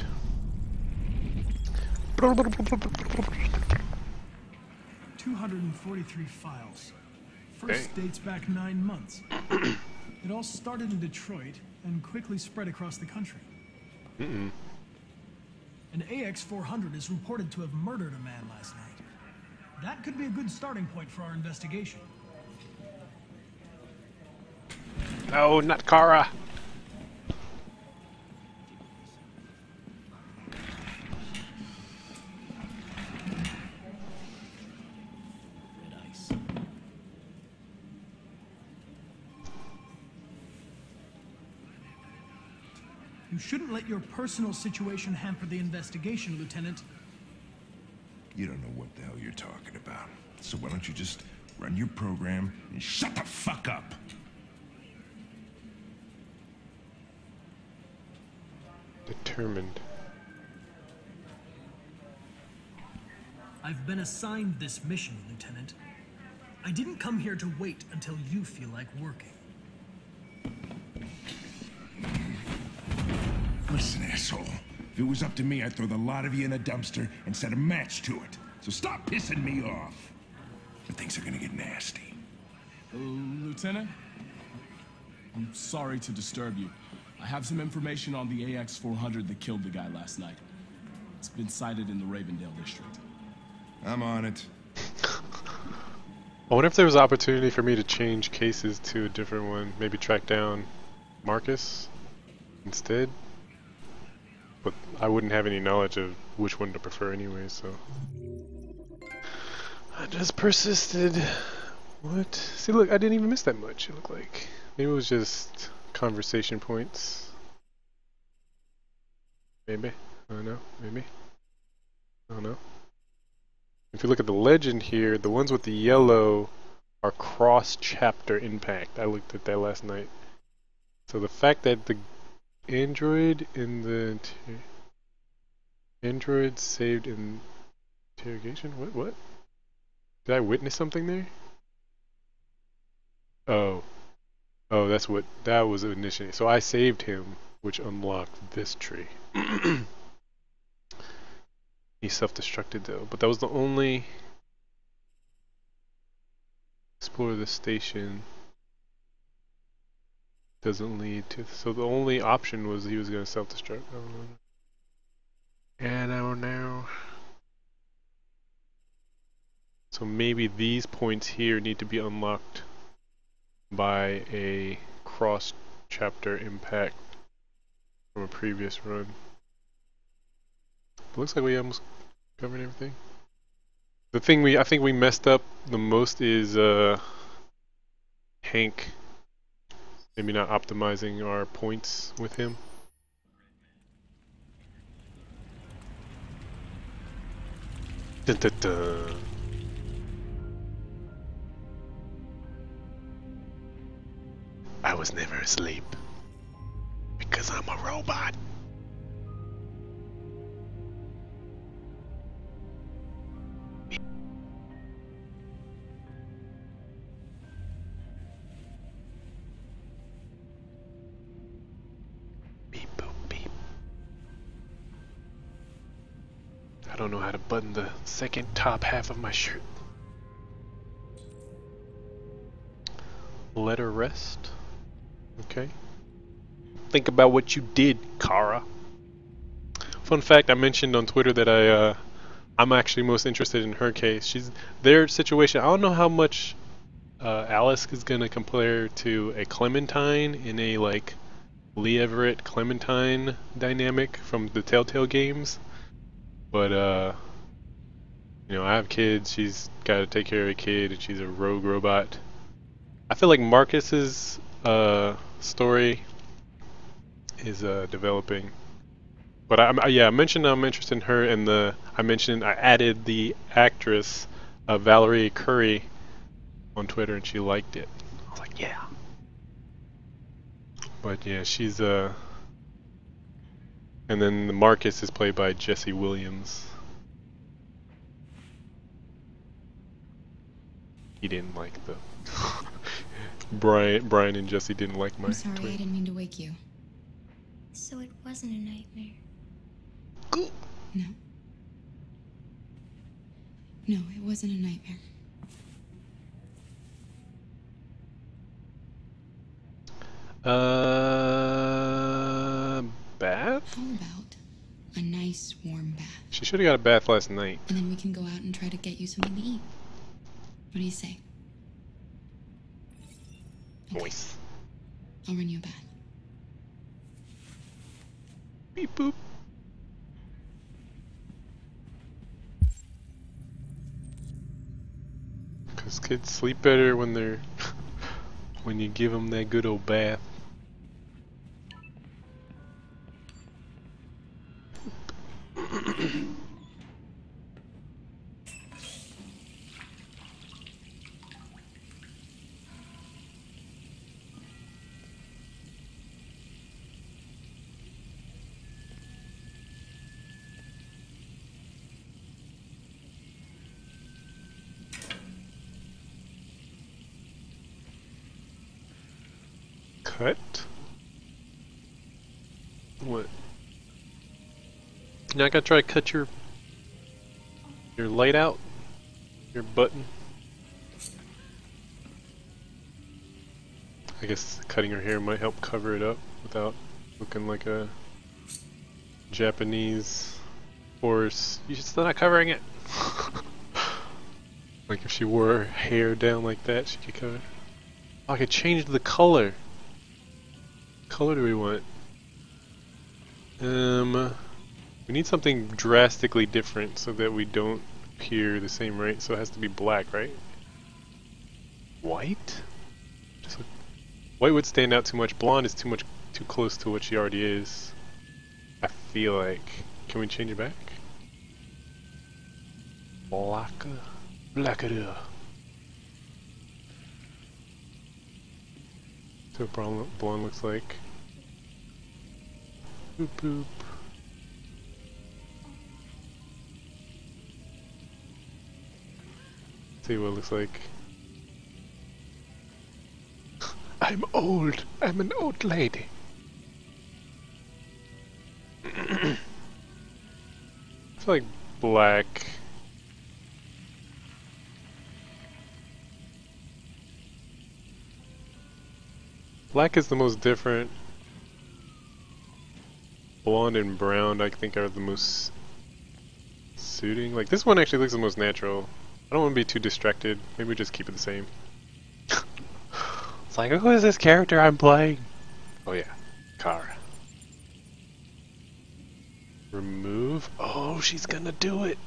243 files. First dates back 9 months. It all started in Detroit and quickly spread across the country. An AX-400 is reported to have murdered a man last night. That could be a good starting point for our investigation. No, not Kara. You shouldn't let your personal situation hamper the investigation, Lieutenant. You don't know what the hell you're talking about. So why don't you just run your program and shut the fuck up? Determined. I've been assigned this mission, Lieutenant. I didn't come here to wait until you feel like working. Listen, asshole. If it was up to me, I'd throw the lot of you in a dumpster and set a match to it. So stop pissing me off. But things are gonna get nasty. Lieutenant? I'm sorry to disturb you. I have some information on the AX-400 that killed the guy last night. It's been sighted in the Ravendale district. I'm on it. I wonder if there was an opportunity for me to change cases to a different one. Maybe track down Marcus instead. But I wouldn't have any knowledge of which one to prefer anyway, so... I just persisted. What? See, look, I didn't even miss that much, it looked like. Maybe it was just conversation points. Maybe. I don't know. Maybe. I don't know. If you look at the legend here, the ones with the yellow are cross-chapter impact. I looked at that last night. So the fact that the Android in the Android saved in interrogation? What? Did I witness something there? Oh, that's what that was initially. So I saved him, which unlocked this tree. He self-destructed though, but that was the only. Explore the station. Doesn't lead to. So the only option was he was going to self-destruct. I don't know. And I don't know. So maybe these points here need to be unlocked by a cross-chapter impact from a previous run. It looks like we almost covered everything. The thing I think we messed up the most is Hank. Maybe not optimizing our points with him. Dun, dun, dun. I was never asleep because I'm a robot. I don't know how to button the second top half of my shirt. Let her rest. Okay. Think about what you did, Kara. Fun fact, I mentioned on Twitter that I'm actually most interested in her case. Their situation. I don't know how much Alice is gonna compare to a Clementine in a like Lee Everett Clementine dynamic from the Telltale Games. But you know, I have kids. She's got to take care of a kid, and she's a rogue robot. I feel like Marcus's story is developing. But I mentioned I'm interested in her, and I added the actress Valorie Curry on Twitter, and she liked it. I was like, Yeah. But yeah, she's and then the Marcus is played by Jesse Williams. He didn't like the Brian and Jesse didn't like my I'm sorry, tweet. I didn't mean to wake you. So it wasn't a nightmare? No. No, it wasn't a nightmare. Bath? How about a nice warm bath? She should have got a bath last night. And then we can go out and try to get you something to eat. What do you say? Okay. Nice. I'll run you a bath. Beep boop. Cause kids sleep better when they're when you give them that good old bath. Cut? What? You're not gonna try to cut your light out? Your button? I guess cutting her hair might help cover it up without looking like a Japanese horse. You're still not covering it! Like if she wore her hair down like that, she could cover it. Oh, I could change the color. What color do we want? We need something drastically different so that we don't appear the same, right? So it has to be black, right? White? Just look. White would stand out too much. Blonde is too close to what she already is. I feel like. Can we change it back? Blacker. Blacker. So what blonde looks like. Boop boop. See what it looks like. I'm old. I'm an old lady. I feel like black. Black is the most different. Blonde and brown I think are the most suiting. Like this one actually looks the most natural. I don't want to be too distracted. Maybe just keep it the same. It's like, who is this character I'm playing? Oh yeah, Kara. Remove. Oh, she's gonna do it.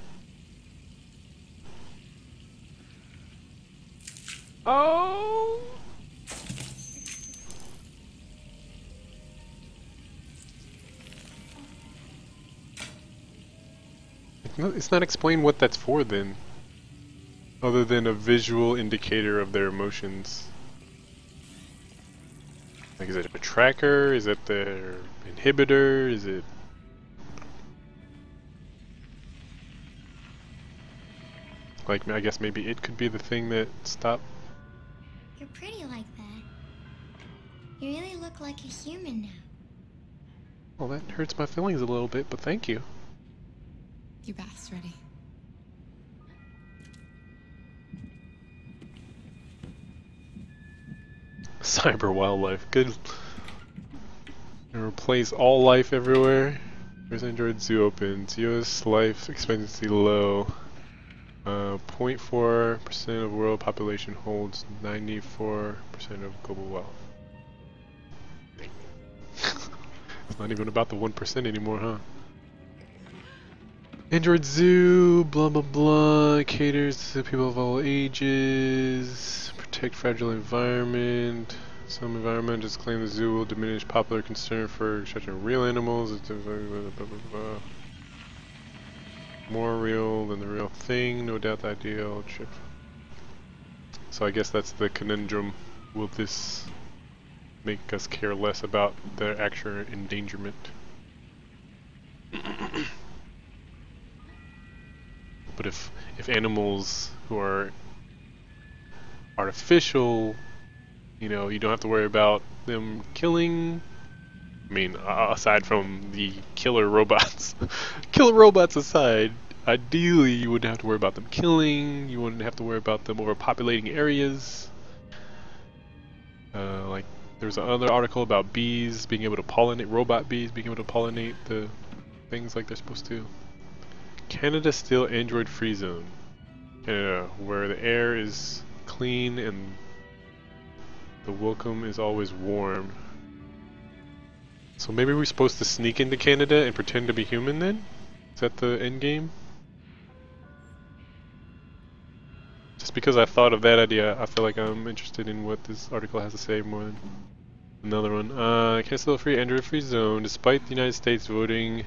Oh. It's not explained what that's for then. Other than a visual indicator of their emotions. Like, is it a tracker? Is it their inhibitor? Is it... Like, I guess maybe it could be the thing that stopped. You're pretty like that. You really look like a human now. Well, that hurts my feelings a little bit, but thank you. Your bath's ready. Cyber wildlife, good. And replace all life everywhere. Where's Android Zoo opens? US life expectancy low. 0.4% of world population holds 94% of global wealth. It's not even about the 1% anymore, huh? Android Zoo, blah blah blah, caters to people of all ages, protect fragile environment. Some environmentalists claim the zoo will diminish popular concern for such as real animals. It's more real than the real thing, no doubt the ideal trip. So I guess that's the conundrum. will this make us care less about their actual endangerment? But if animals who are artificial, you know, you don't have to worry about them killing. I mean, aside from the killer robots, killer robots aside, ideally you wouldn't have to worry about them killing. You wouldn't have to worry about them overpopulating areas. Like there's another article about bees being able to pollinate, robot bees being able to pollinate the things like they're supposed to. Canada still Android-free zone. Canada, where the air is clean and the welcome is always warm. So maybe we're supposed to sneak into Canada and pretend to be human then? Is that the end game? Just because I thought of that idea, I feel like I'm interested in what this article has to say more than another one. Canada still a free Android-free zone, despite the United States voting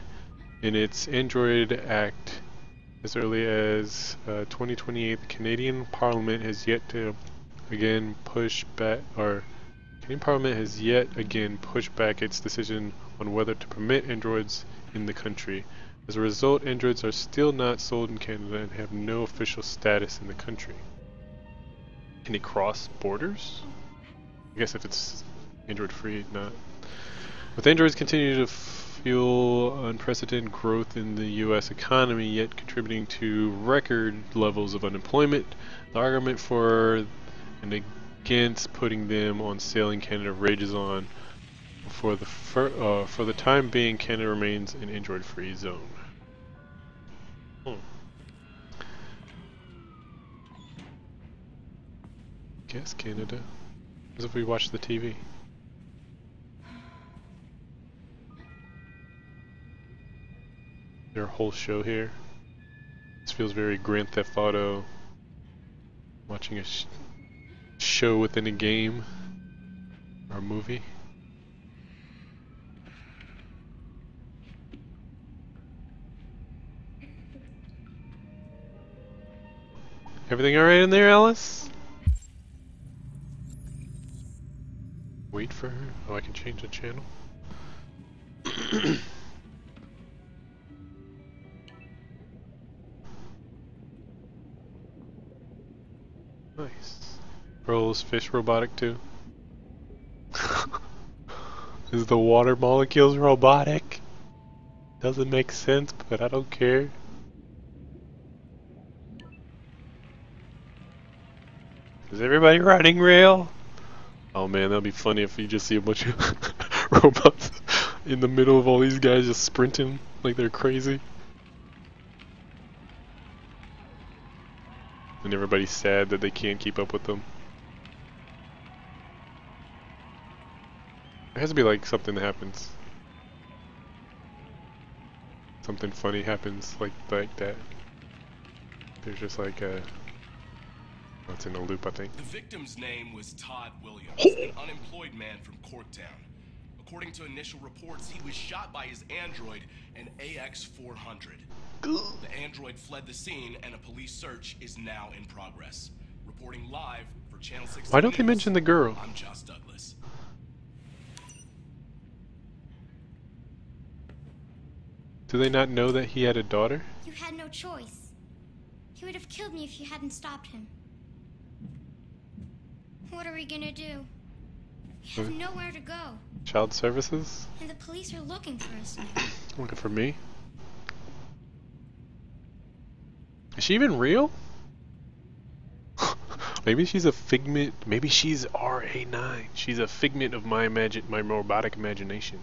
in its Android Act as early as 2028. The Canadian Parliament has yet to again push back, or Canadian Parliament has yet again pushed back its decision on whether to permit androids in the country. As a result, androids are still not sold in Canada and have no official status in the country. Can it cross borders? I guess if it's android free, not. With androids continue to fuel unprecedented growth in the US economy, yet contributing to record levels of unemployment, the argument for and against putting them on sale in Canada rages on. For the time being, Canada remains an Android-free zone. Guess Canada. As if we watch the TV. Their whole show here. This feels very Grand Theft Auto. Watching a show within a game or a movie. Everything alright in there, Alice? Wait for her? Oh, I can change the channel. Nice. Bro, is fish robotic too? Is the water molecules robotic? Doesn't make sense, but I don't care. Is everybody riding rail? Oh man, that'd be funny if you just see a bunch of robots in the middle of all these guys just sprinting like they're crazy. And everybody's sad that they can't keep up with them. There has to be like something that happens. Something funny happens like that. There's just like a... Oh, it's in a loop, I think. The victim's name was Todd Williams, an unemployed man from Corktown. According to initial reports, he was shot by his android, an AX-400. The android fled the scene, and a police search is now in progress. Reporting live for Channel 6. Why don't they mention the girl? I'm Josh Douglas. Do they not know that he had a daughter? You had no choice. He would have killed me if you hadn't stopped him. What are we gonna do? We have nowhere to go. Child services? And the police are looking for us now. Looking for me? Is she even real? Maybe she's a figment. Maybe she's RA9. She's a figment of my robotic imagination.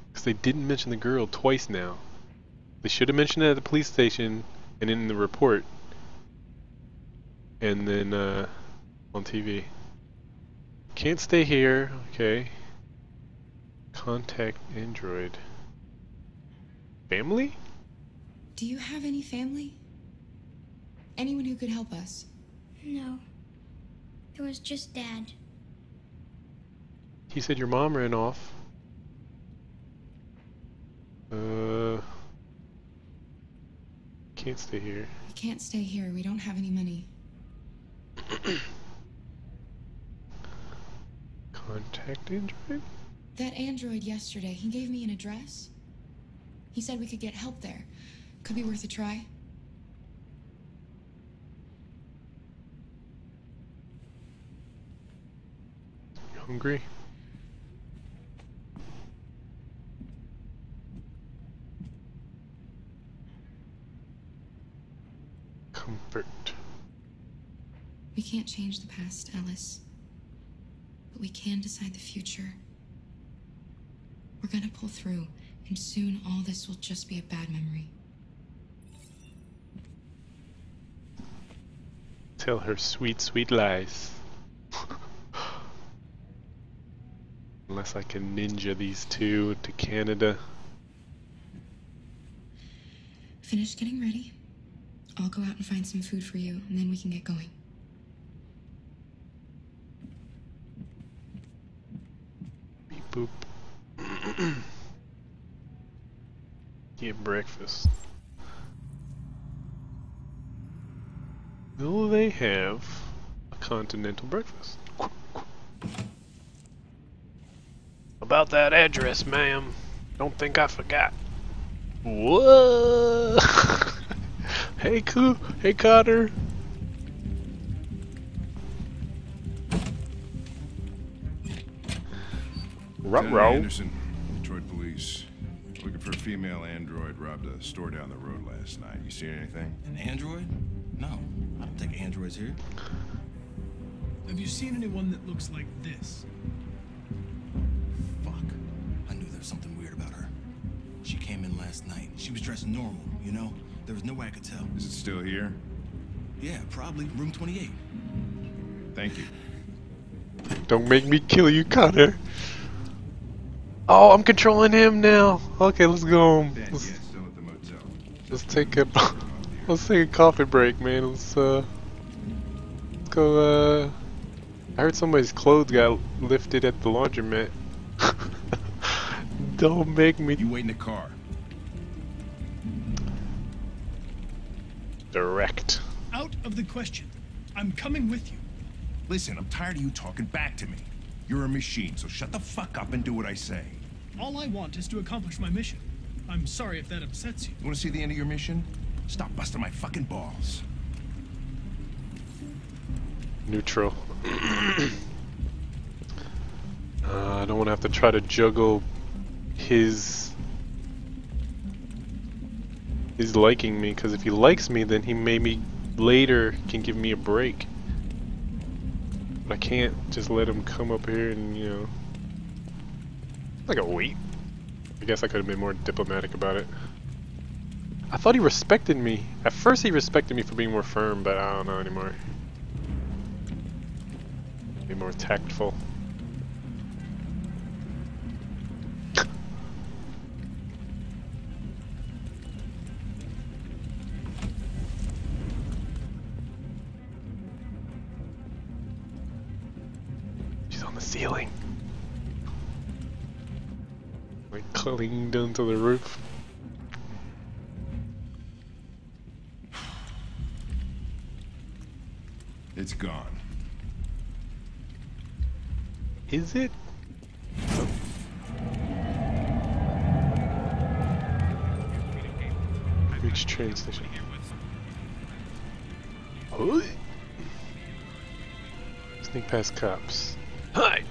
Because they didn't mention the girl twice now. They should have mentioned it at the police station and in the report. And then on TV. Can't stay here. Okay. Contact Android. Family? Do you have any family? Anyone who could help us? No. It was just Dad. He said your mom ran off. Can't stay here. We can't stay here. We don't have any money. Contact Android? That android yesterday, he gave me an address. He said we could get help there. Could be worth a try. You hungry? Comfort. We can't change the past, Ellis. But we can decide the future. We're gonna pull through, and soon all this will just be a bad memory. Tell her sweet, sweet lies. Unless I can ninja these two to Canada. Finish getting ready. I'll go out and find some food for you, and then we can get going. Beep boop. Get breakfast. Will they have a continental breakfast? About that address, ma'am. Don't think I forgot. Whoa! Hey, hey, Cotter. Ruh-roh. Anderson, Detroit Police. Looking for a female android robbed a store down the road last night. You see anything? An android? No, I don't think androids here. Have you seen anyone that looks like this? Fuck. I knew there was something weird about her. She came in last night. She was dressed normal, you know? There was no way I could tell. Is it still here? Yeah, probably. Room 28. Thank you. Don't make me kill you, Connor. Oh, I'm controlling him now. Okay, let's go home. Let's take a let's take a coffee break, man. Let's go. I heard somebody's clothes got lifted at the laundromat. Don't make me. You wait in the car. Direct. Out of the question. I'm coming with you. Listen, I'm tired of you talking back to me. You're a machine, so shut the fuck up and do what I say. All I want is to accomplish my mission. I'm sorry if that upsets you. You want to see the end of your mission? Stop busting my fucking balls. Neutral. I don't want to have to try to juggle his liking me, because if he likes me, then he maybe later can give me a break. But I can't just let him come up here and, you know, like a wait. I guess I could have been more diplomatic about it. I thought he respected me. At first he respected me for being more firm, but I don't know anymore. Be more tactful. She's on the ceiling. Like clinging down to the roof. It's gone. Is it? Oh. Reach train station. Oh. Sneak past cops. Hi.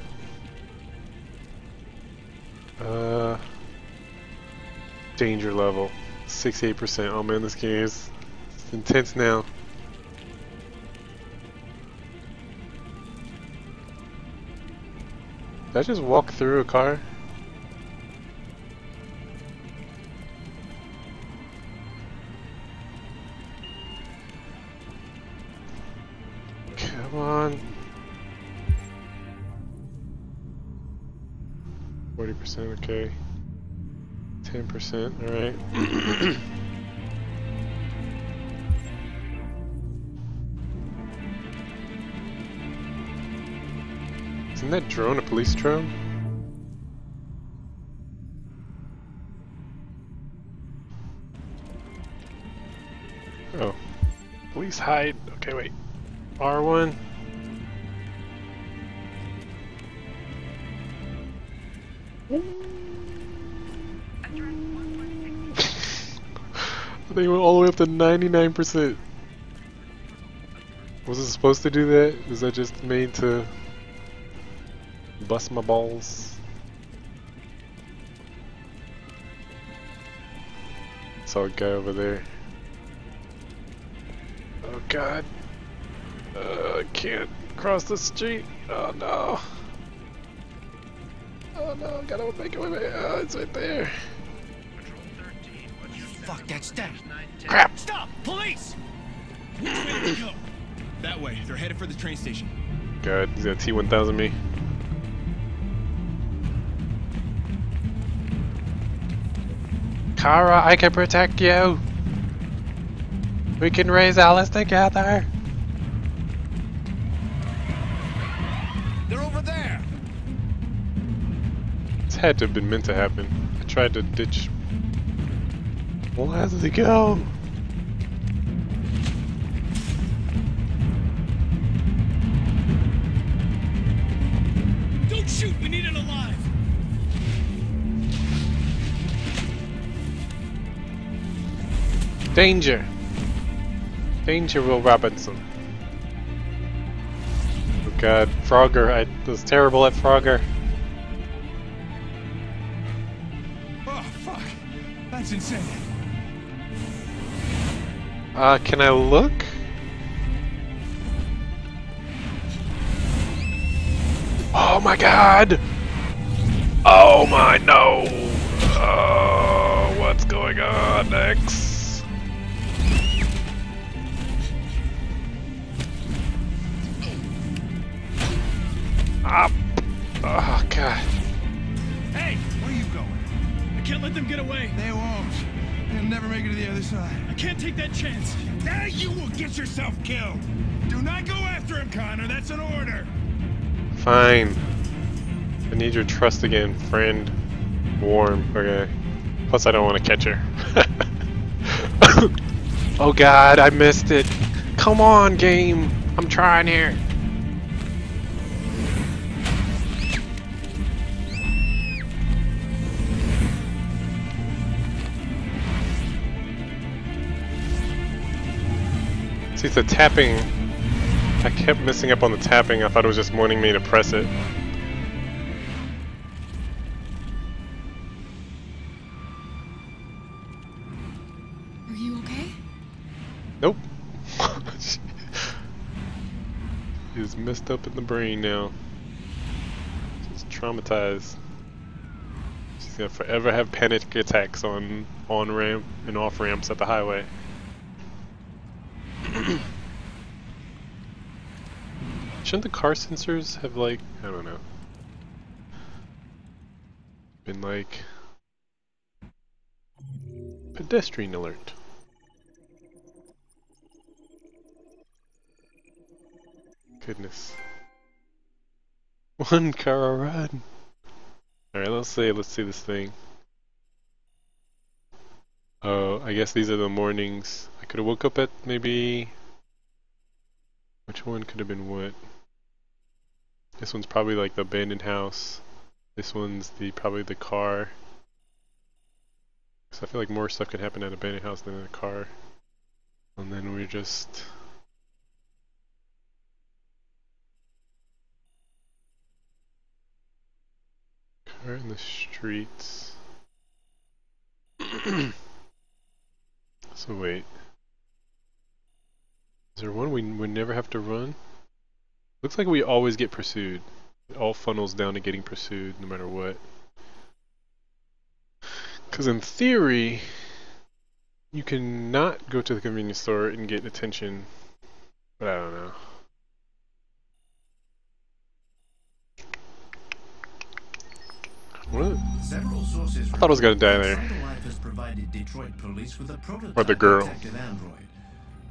Danger level 68%. Oh man, this game is intense now. Did I just walk through a car? Come on. 40%, okay. 10%, alright. Isn't that drone a police drone? Oh. Police hide. Okay, wait. R1. They went all the way up to 99%. Was it supposed to do that? Was that just made to bust my balls? Saw a guy over there. Oh god. I can't cross the street. Oh no. Oh no, gotta make it with me. Oh, it's right there. Fuck, that's them. Crap! Stop! Police! Which way do we go? That way. They're headed for the train station. God, he's got T-1000 me. Kara, I can protect you. We can raise Alice together. They're over there. This had to have been meant to happen. I tried to ditch. Well, how does it go? Don't shoot! We need it alive! Danger! Danger, Will Robinson. Oh god, Frogger. I was terrible at Frogger. Oh, fuck. That's insane. Can I look? Oh my god! Oh my no! Oh, what's going on next? Up! Oh god. Hey, where you going? I can't let them get away. They won't. They'll never make it to the other side. I can't take that chance. Now you will get yourself killed. Do not go after him, Connor. That's an order. Fine. I need your trust again, friend. Warm. Okay. Plus, I don't want to catch her. Oh god, I missed it. Come on, game. I'm trying here. See, the tapping. I kept missing up on the tapping. I thought it was just wanting me to press it. Are you okay? Nope. He's messed up in the brain now. She's traumatized. She's gonna forever have panic attacks on ramp and off ramps at the highway. Shouldn't the car sensors have, like, I don't know, been like pedestrian alert? Goodness. One car run. Alright, let's see this thing. Oh, I guess these are the mornings. I could have woke up at maybe... Which one could have been what? This one's probably like the abandoned house. This one's probably the car. So I feel like more stuff could happen at an abandoned house than in a car. And then we're just... Car in the streets. So wait. Is there one we would never have to run? Looks like we always get pursued. It all funnels down to getting pursued no matter what. Because in theory, you can not go to the convenience store and get attention. But I don't know. What? Several sources I thought I was gonna die there. Cyberlife has provided Detroit police with a prototype Or the girl. detective android.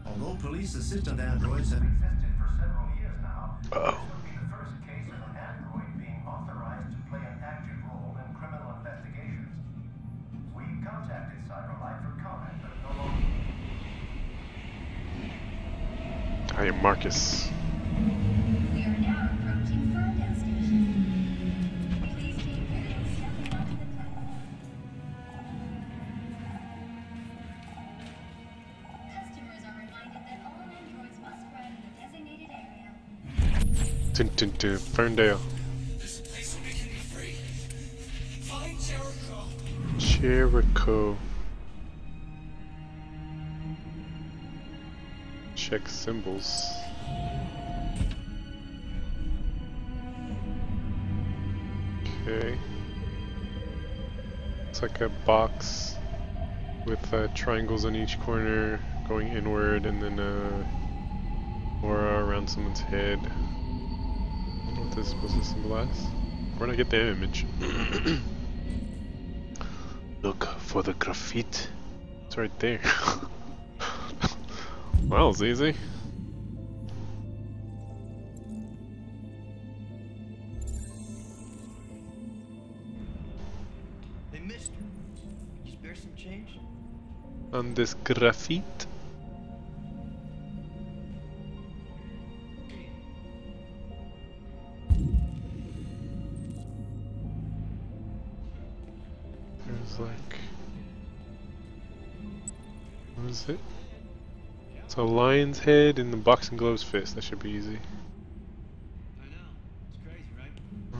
Although police assistant androids have existed for several years now, this will be the first case of an android being authorized to play an active role in criminal investigations. We've contacted Cyberlife for comment, but no longer. I am Marcus. We are now approaching Ferndale Station. Please keep within 7 Dun, dun, dun. Ferndale. This place will make you free. Find Jericho. Jericho. Check symbols. Okay. It's like a box with triangles on each corner going inward, and then aura around someone's head. I don't know what this is supposed to symbolize. Where'd I get the image? Look for the graffiti. It's right there. Well, it's easy. Hey, mister. You spare some change? On this graffiti. There's like... what is it? It's a lion's head in the boxing gloves fist. That should be easy. I know. It's crazy, right?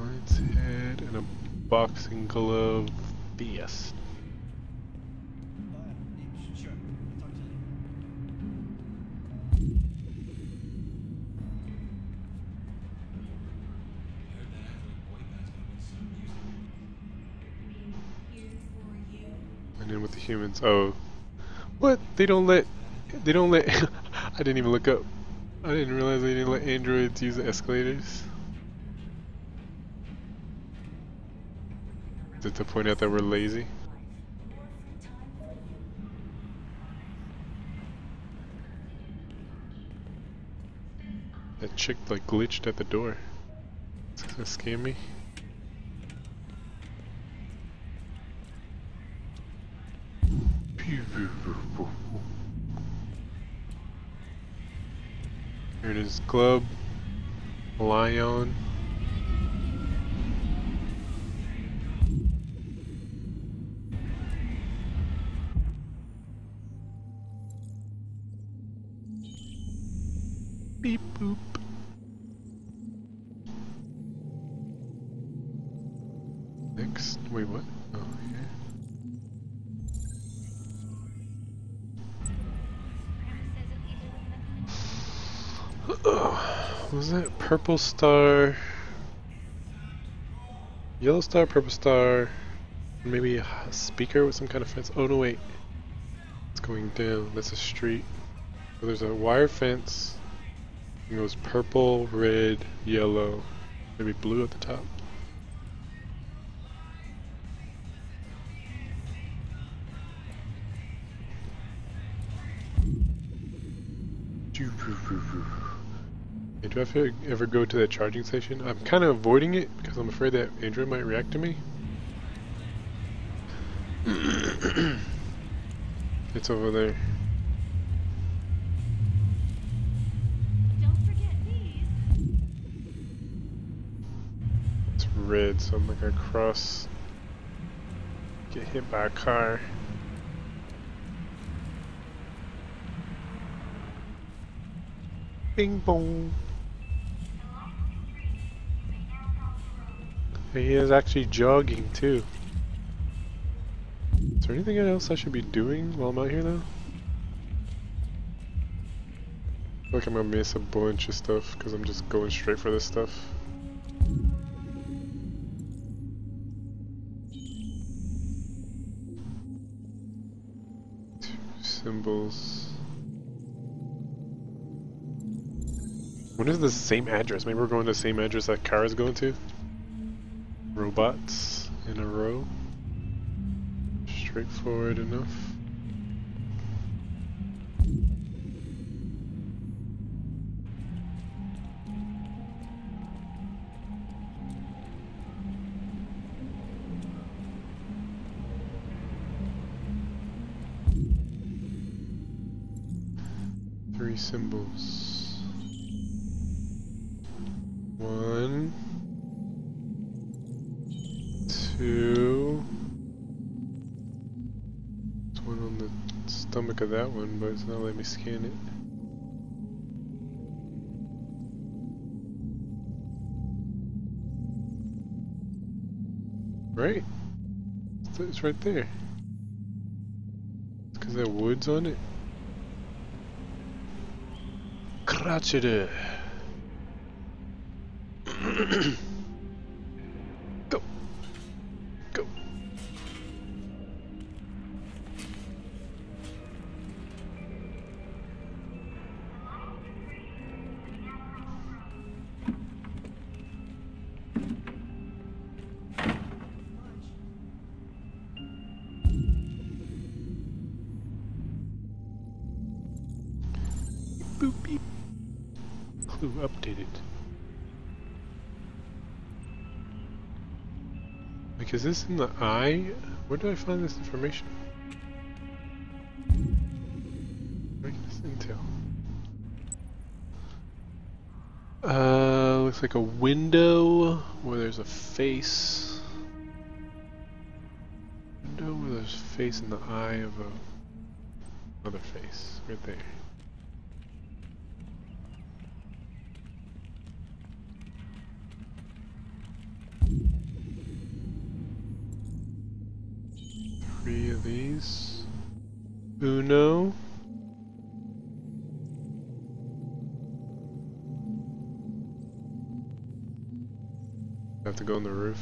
Lion's head and a boxing glove fist. Sure. I'll talk to you And then with the humans, oh, what? They don't let, I didn't even look up. I didn't realize they didn't let androids use the escalators. Is it to point out that we're lazy? That chick like glitched at the door. Is that gonna scare me? Here it is, club, lion. Beep boop. Next, wait, what? Oh, here. What was that? Purple star, yellow star, purple star, maybe a speaker with some kind of fence. Oh no, wait. It's going down. That's a street. So there's a wire fence. It goes purple, red, yellow, maybe blue at the top. Hey, do I have to ever go to that charging station? I'm kind of avoiding it because I'm afraid that Android might react to me. It's over there. Don't forget these. It's red, so I'm not gonna cross. Get hit by a car. Bing bong. He is actually jogging too. Is there anything else I should be doing while I'm out here though? I feel like I'm gonna miss a bunch of stuff because I'm just going straight for this stuff. Two symbols. When is the same address? Maybe we're going to the same address that Kara's going to? Robots in a row. Straightforward enough. Three symbols. One, two. There's one on the stomach of that one, but it's not letting me scan it. Right? It's right there. It's because that wood's on it. Kratchede. Go. Go. Boop beep. Clue updated. Like, is this in the eye? Where do I find this information? Where do I get this intel? Looks like a window where there's a face. Window where there's a face in the eye of another face. Right there. Three of these. Uno. I have to go on the roof.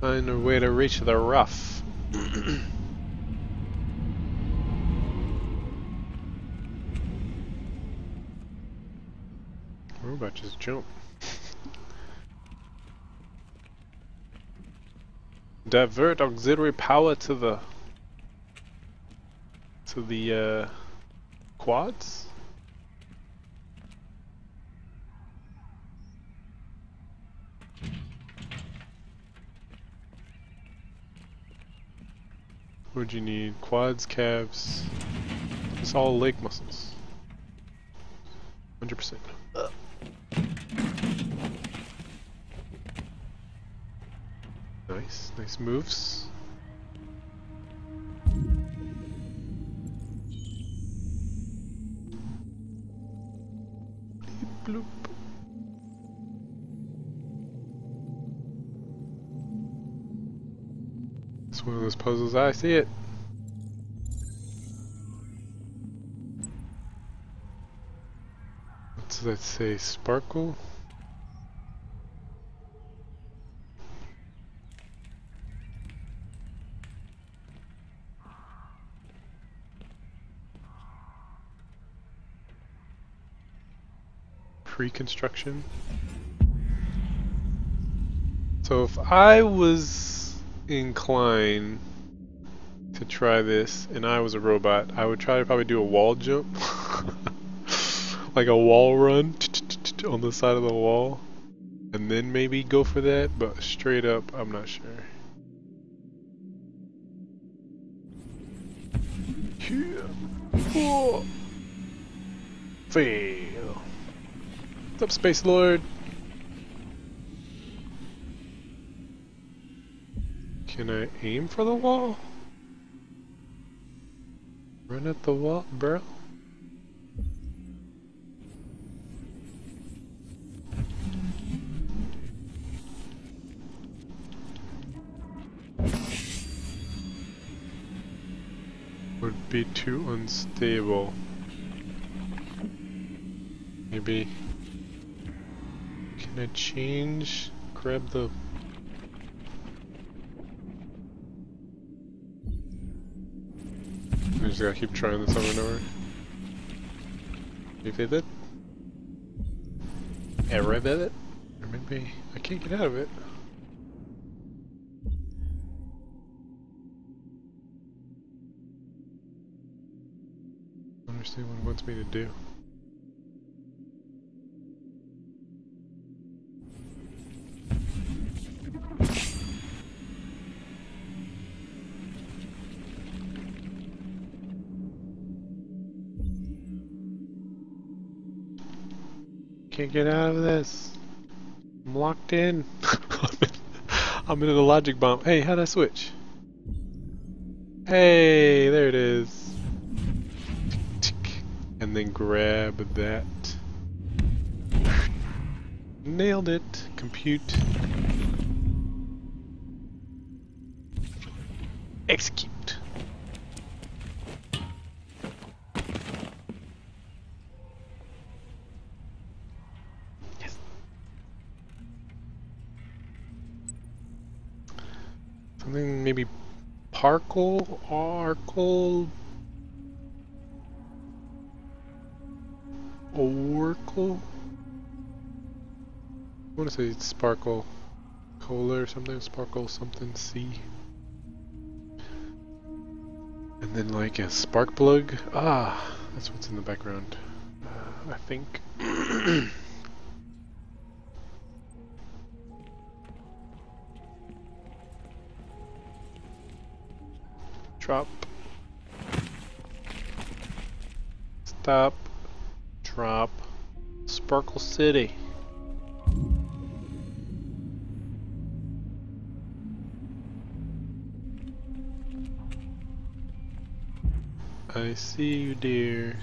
Find a way to reach the roof. Robot just jump. Divert auxiliary power to the quads? What'd you need? Quads, calves. It's all leg muscles. 100%. Nice, nice moves. Bloop. It's one of those puzzles. I see it. What does that say? Sparkle? Pre-construction. So if I was inclined to try this and I was a robot, I would try to probably do a wall jump. Like a wall run on the side of the wall. And then maybe go for that, but straight up, I'm not sure. Oh. Fail. What's up, Space Lord? Can I aim for the wall? Run at the wall, bro? Would be too unstable. Maybe. Can I change? Grab the. I just gotta keep trying this over and over. You did it? Ever did it? Or maybe I can't get out of it. I understand what it wants me to do. Can't get out of this. I'm locked in. I'm in a logic bomb. Hey, how'd I switch? Hey, there it is. And then grab that. Nailed it. Compute. Execute. Yes. Something maybe Parkle? Oracle? I want to say it's Sparkle Cola or something. Sparkle something C. And then like a spark plug. Ah, that's what's in the background. I think. Drop. Stop. Drop. Sparkle City. I see you, dear.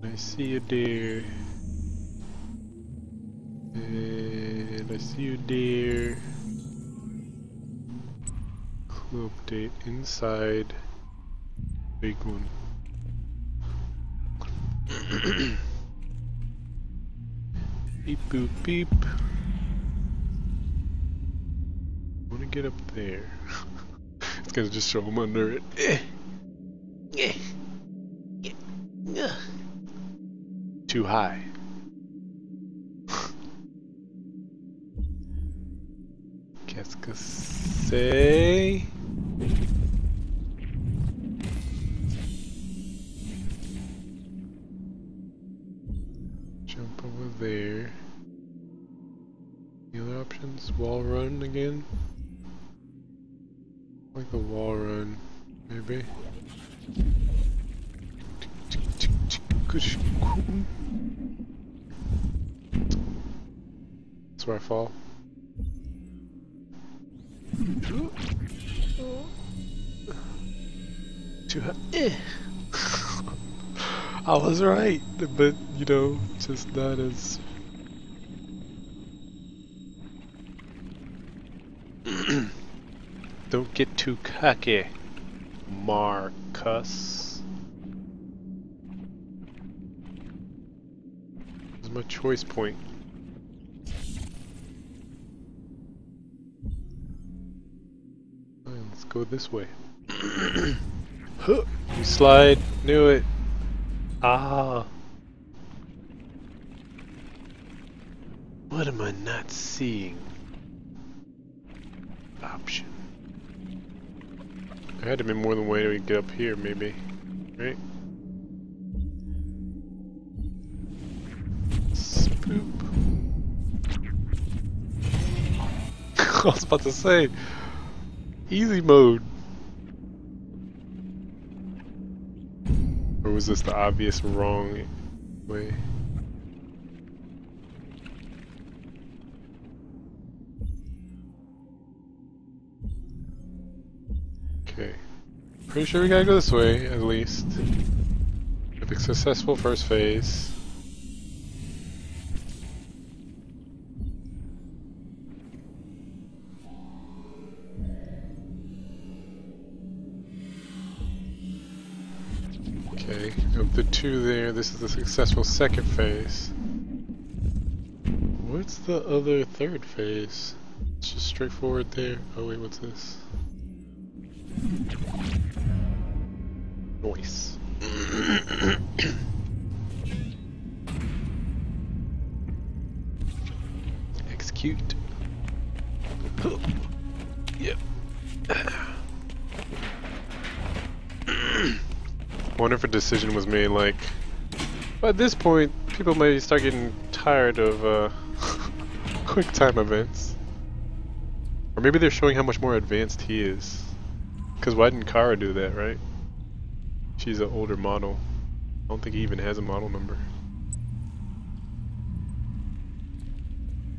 I see you, dear. And I see you, dear. Clue update inside. Big one. Beep boop beep. I wanna get up there. It's gonna just show him under it. Too high. Qu'est-ce que c'est? Jump over there. The other options? Wall run again? Like the wall run, maybe. That's where I fall. Too high. I was right, but you know, just not as. Don't get too cocky, Marcus. This is my choice point. Right, let's go this way. Huh, you slide, knew it. Ah. What am I not seeing? Option. There had to be more than one way to get up here, maybe. Right? Spoop. I was about to say, easy mode. Or was this the obvious wrong way? Okay. Pretty sure we gotta go this way, at least. With a successful first phase. Okay, of the two there, this is the successful second phase. What's the other third phase? It's just straightforward there. Oh wait, what's this? Noise. Execute. Yep. Wonder if a decision was made like, but at this point, people may start getting tired of quick time events. Or maybe they're showing how much more advanced he is. Because why didn't Kara do that, right? She's an older model. I don't think he even has a model number.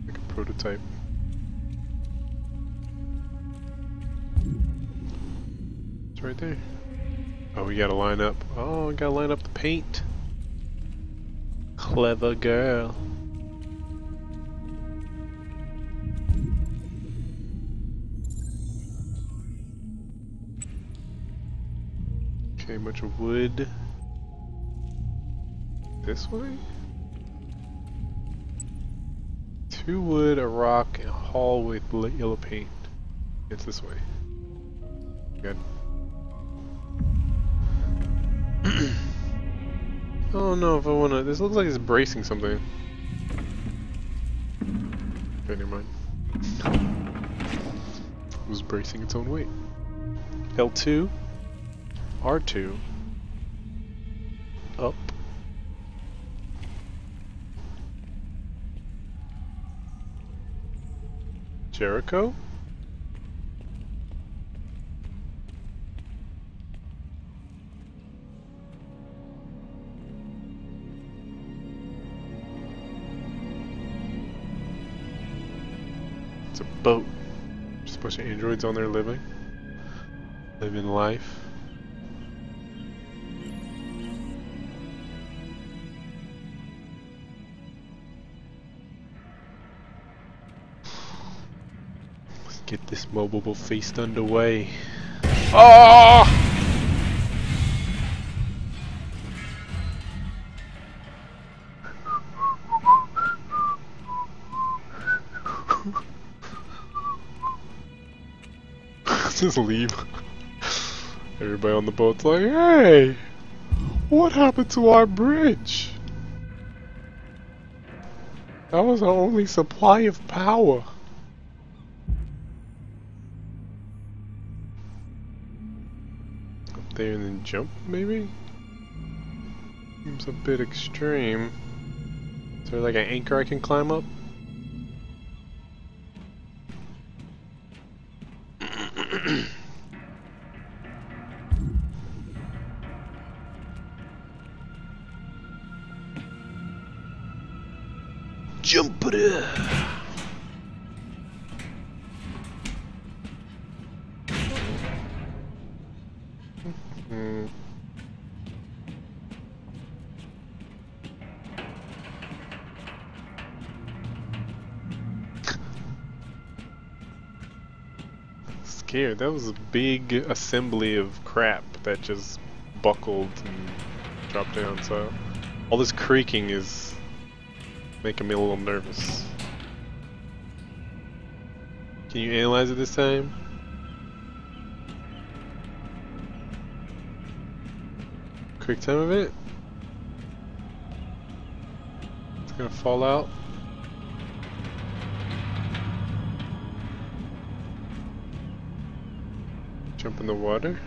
Like a prototype. It's right there. Oh, we gotta line up. Oh, we gotta line up the paint. Clever girl. Okay, a bunch of wood. This way? 2 wood, a rock, and a hall with yellow paint. It's this way. Good. I don't know if I wanna. This looks like it's bracing something. Okay, never mind. It was bracing its own weight. L2, R2, up. Jericho? It's a boat. There's a bunch of androids on there living life. Let's get this mobile feast underway. Oh! Just leave. Everybody on the boat's like, hey, what happened to our bridge? That was our only supply of power. Up there and then jump, maybe? Seems a bit extreme. Is there like an anchor I can climb up? Jump it! Scared. That was a big assembly of crap that just buckled and dropped down. So all this creaking is making me a little nervous. Can you analyze it this time? Quick time of it? It's gonna fall out. Jump in the water.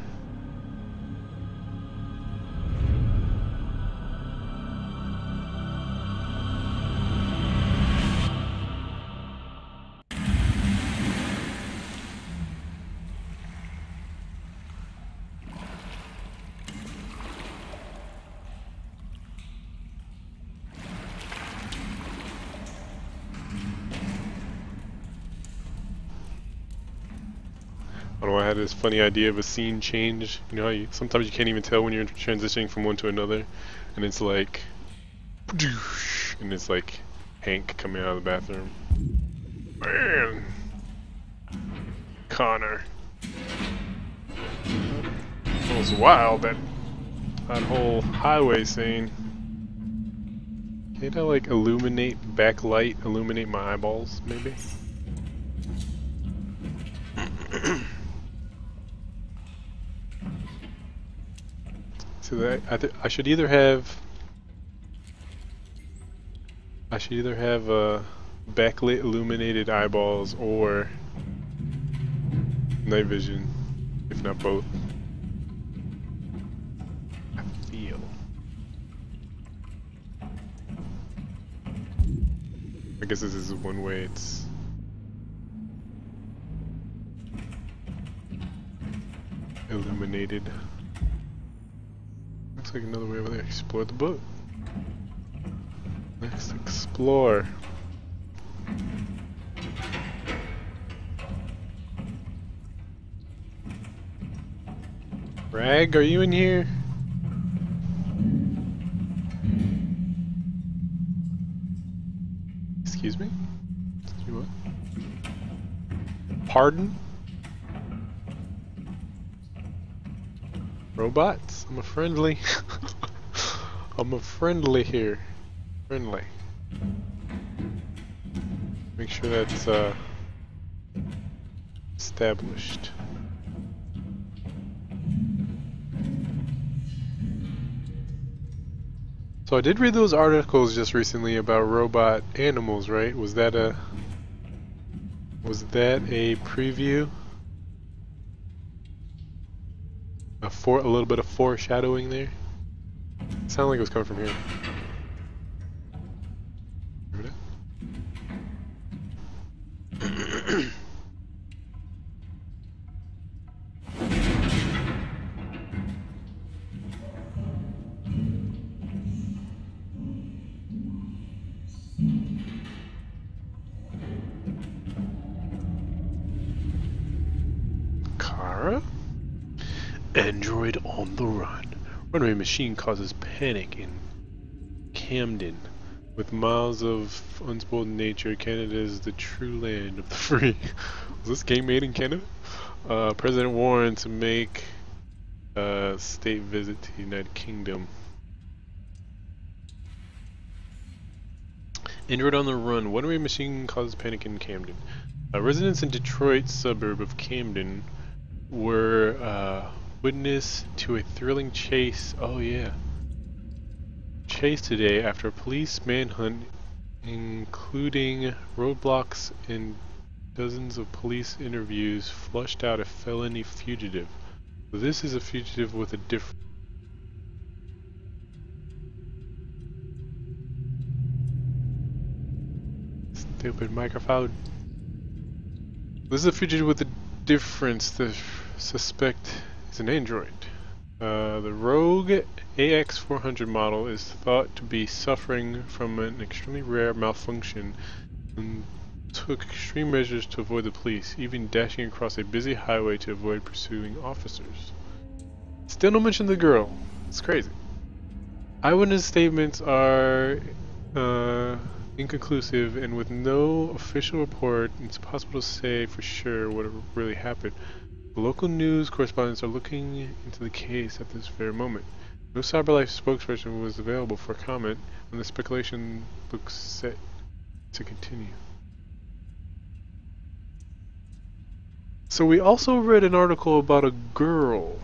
I don't know, I had this funny idea of a scene change. You know how sometimes you can't even tell when you're transitioning from one to another, and it's like, and it's like Hank coming out of the bathroom. Man, Connor. It was wild, that whole highway scene. Can't I like backlight illuminate my eyeballs, maybe? So that I should either have backlit illuminated eyeballs or night vision, if not both. I feel. I guess this is one way. It's illuminated. Looks like another way over there. Explore the boat. Let's explore. Rag, are you in here? Excuse me? Excuse me, what? Pardon? Robots? I'm a friendly. I'm a friendly here. Friendly. Make sure that's established. So I did read those articles just recently about robot animals, right? Was that a preview? A little bit of foreshadowing there? It sounded like it was coming from here. Android on the run. Runaway machine causes panic in Camden. With miles of unspoiled nature, Canada is the true land of the free. Was this game made in Canada? President warned to make a state visit to the United Kingdom. Android on the run. Runaway machine causes panic in Camden. Residents in Detroit's suburb of Camden were witness to a thrilling chase. Oh yeah. Chase today after a police manhunt, including roadblocks and dozens of police interviews, flushed out a felony fugitive. So this is a fugitive with a different. Stupid microphone. This is a fugitive with a difference. The suspect is an android. The Rogue AX400 model is thought to be suffering from an extremely rare malfunction and took extreme measures to avoid the police, even dashing across a busy highway to avoid pursuing officers. Still no mention of the girl. It's crazy. Eyewitness statements are inconclusive, and with no official report, it's impossible to say for sure what really happened. The local news correspondents are looking into the case at this very moment. No CyberLife spokesperson was available for comment, and the speculation looks set to continue. So we also read an article about a girl.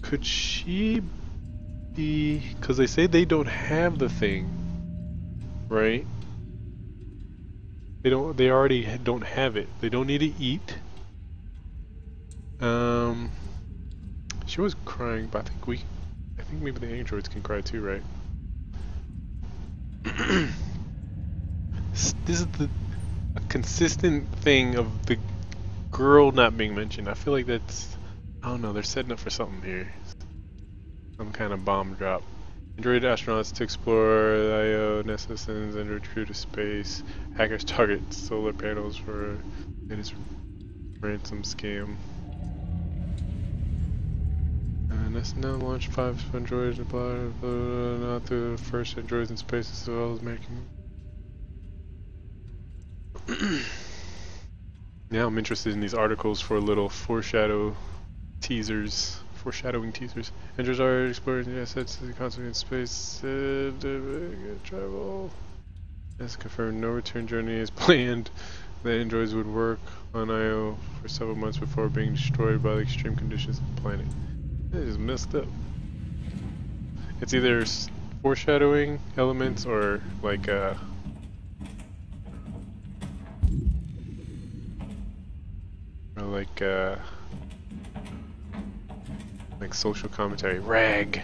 Could she be... because they say they don't have the thing, right? They already don't have it. They don't need to eat. She was crying, but I think maybe the androids can cry too, right? This is a consistent thing of the girl not being mentioned. I feel like that's, I don't know, they're setting up for something here. Some kind of bomb drop. Android astronauts to explore the IO, NASA sends Android crew to space. Hackers target solar panels for latest ransom scam. NASA now launched 5 androids not the first androids in space as well as making. Now I'm interested in these articles for little foreshadowing teasers. Androids are exploring the assets constantly in space. Travel. As confirmed, no return journey is planned. The androids would work on IO for several months before being destroyed by the extreme conditions of the planet. It is messed up. It's either foreshadowing elements or like like social commentary. Rag.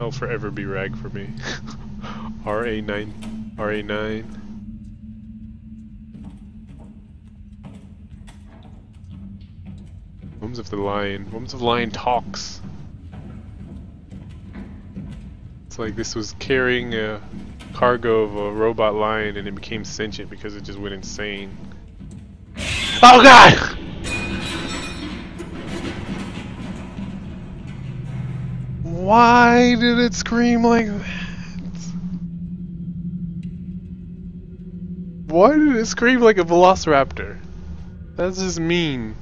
I'll forever be rag for me. RA9. What if the lion talks? It's like this was carrying a cargo of a robot lion and it became sentient because it just went insane. Oh god! Why did it scream like that? Why did it scream like a velociraptor? That's just mean.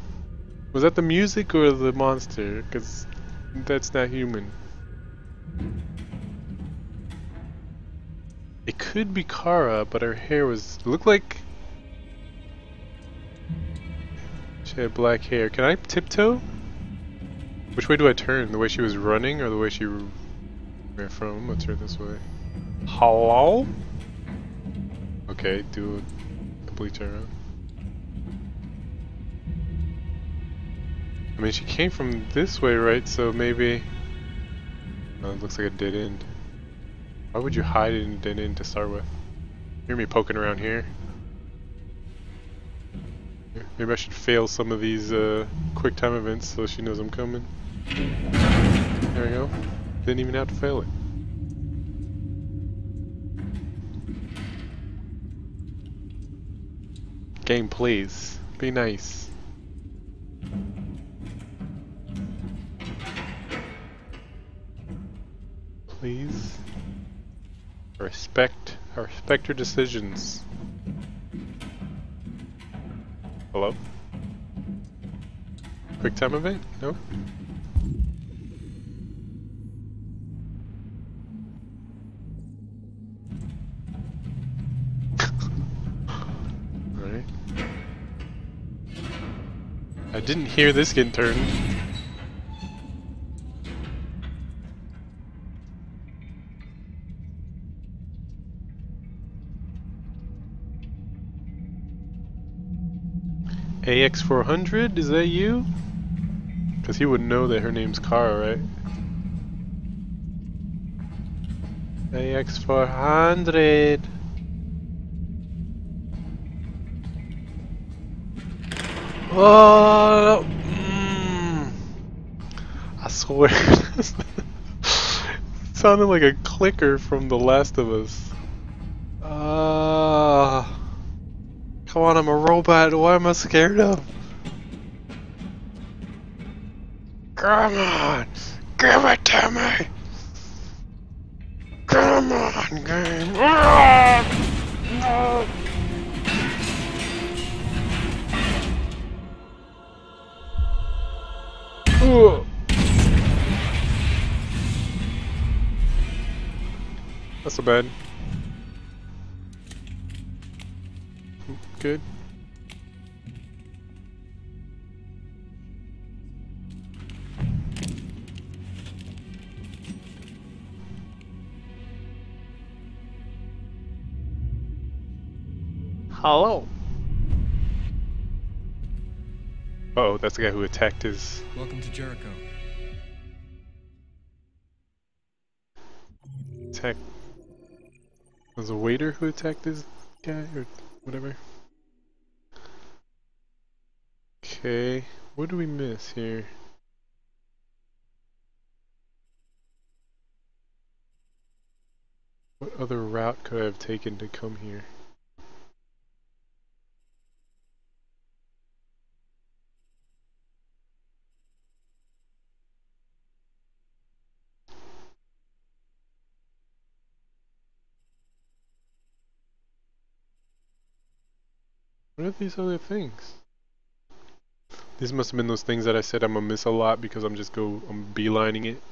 Was that the music or the monster? Because that's not human. It could be Kara, but her hair looked like she had black hair. Can I tiptoe? Which way do I turn? The way she was running or the way she ran from? I'm gonna turn this way. Hello? Okay, do a complete turn around. I mean, she came from this way, right? So maybe... Oh, it looks like a dead end. Why would you hide in a dead end to start with? Hear me poking around here. Maybe I should fail some of these quick time events so she knows I'm coming. There we go. Didn't even have to fail it. Game, please. Be nice. Please. I respect your decisions. Hello? Quick time event? No? Alright. I didn't hear this get turned. AX400, is that you? Because he would know that her name's Kara, right? AX400. Oh! I swear. It sounded like a clicker from The Last of Us. Come on, I'm a robot. What am I scared of? Come on! Give it to me! Come on, game! No! That's so bad. Good. Hello. Uh-oh, that's the guy who attacked his... Welcome to Jericho. Attack... Was a waiter who attacked this guy, or whatever? Okay, what do we miss here? What other route could I have taken to come here? What are these other things? These must have been those things that I said I'm gonna miss a lot because I'm beelining it.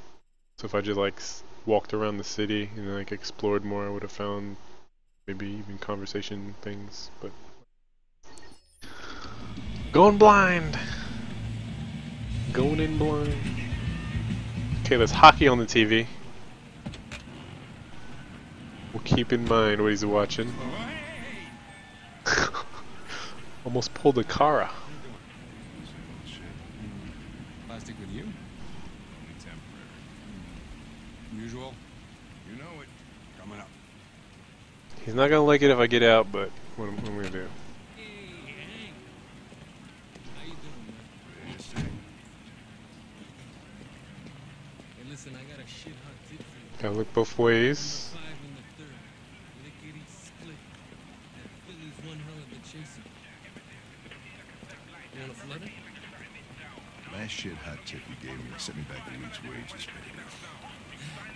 So if I just like walked around the city and like explored more, I would have found maybe even conversation things, but going blind. Going in blind. Okay, there's hockey on the TV. We'll keep in mind what he's watching. Almost pulled a Kara. Plastic with you? Only temporary. Usual? You know it. Coming up. He's not gonna like it if I get out, but what am I gonna do? Hey, how you doing, man? Hey, listen, I got a shit hot tip for you. Gotta look both ways. You want a flutter? Last shit hot tip you gave me sent me back a week's wages, baby.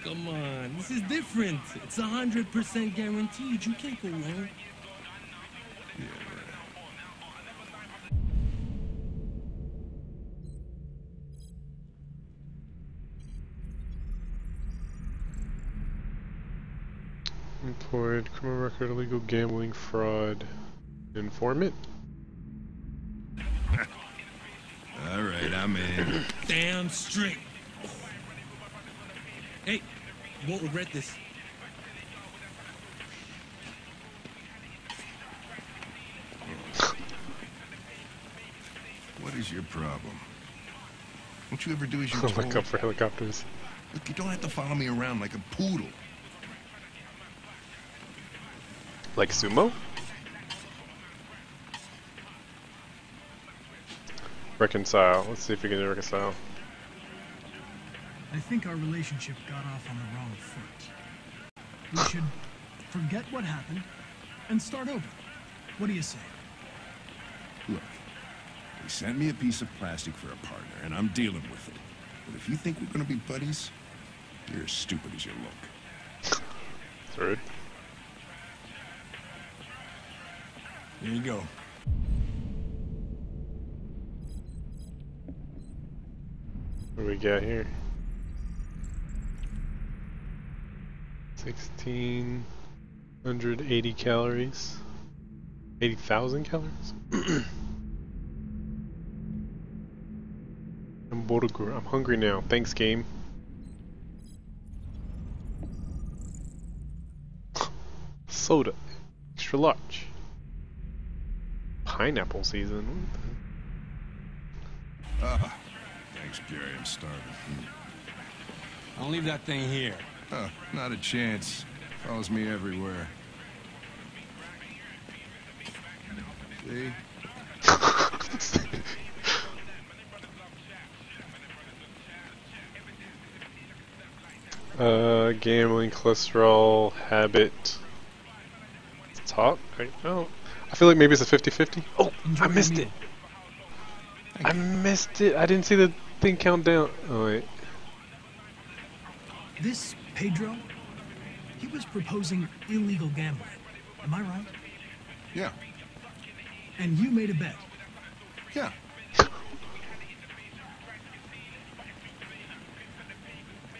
Come on, this is different. It's 100% guaranteed. You can't go wrong. Yeah, right. Employed, criminal record, illegal gambling, fraud, informant. All right, I'm in. Damn straight. Hey, you won't regret this. What is your problem? Don't you ever do as you're Oh told? my god, for helicopters. Look, you don't have to follow me around like a poodle. Like sumo? Reconcile. Let's see if we can reconcile. I think our relationship got off on the wrong foot. We should forget what happened and start over. What do you say? Look, they sent me a piece of plastic for a partner, and I'm dealing with it. But if you think we're gonna be buddies, you're as stupid as you look. That's rude. Here you go. What do we got here? 1,680 calories. 80,000 calories? I'm hungry now. Thanks, game. Soda. Extra large. Pineapple season. Ah, thanks, Gary. I'm starving. I'll leave that thing here. Not a chance. Follows me everywhere. See? Gambling, cholesterol, habit. Top? Oh, I feel like maybe it's a 50-50. Oh, I missed it. I missed it. I didn't see the thing count down. Oh, wait. This Pedro, he was proposing illegal gambling. Am I right? Yeah. And you made a bet. Yeah.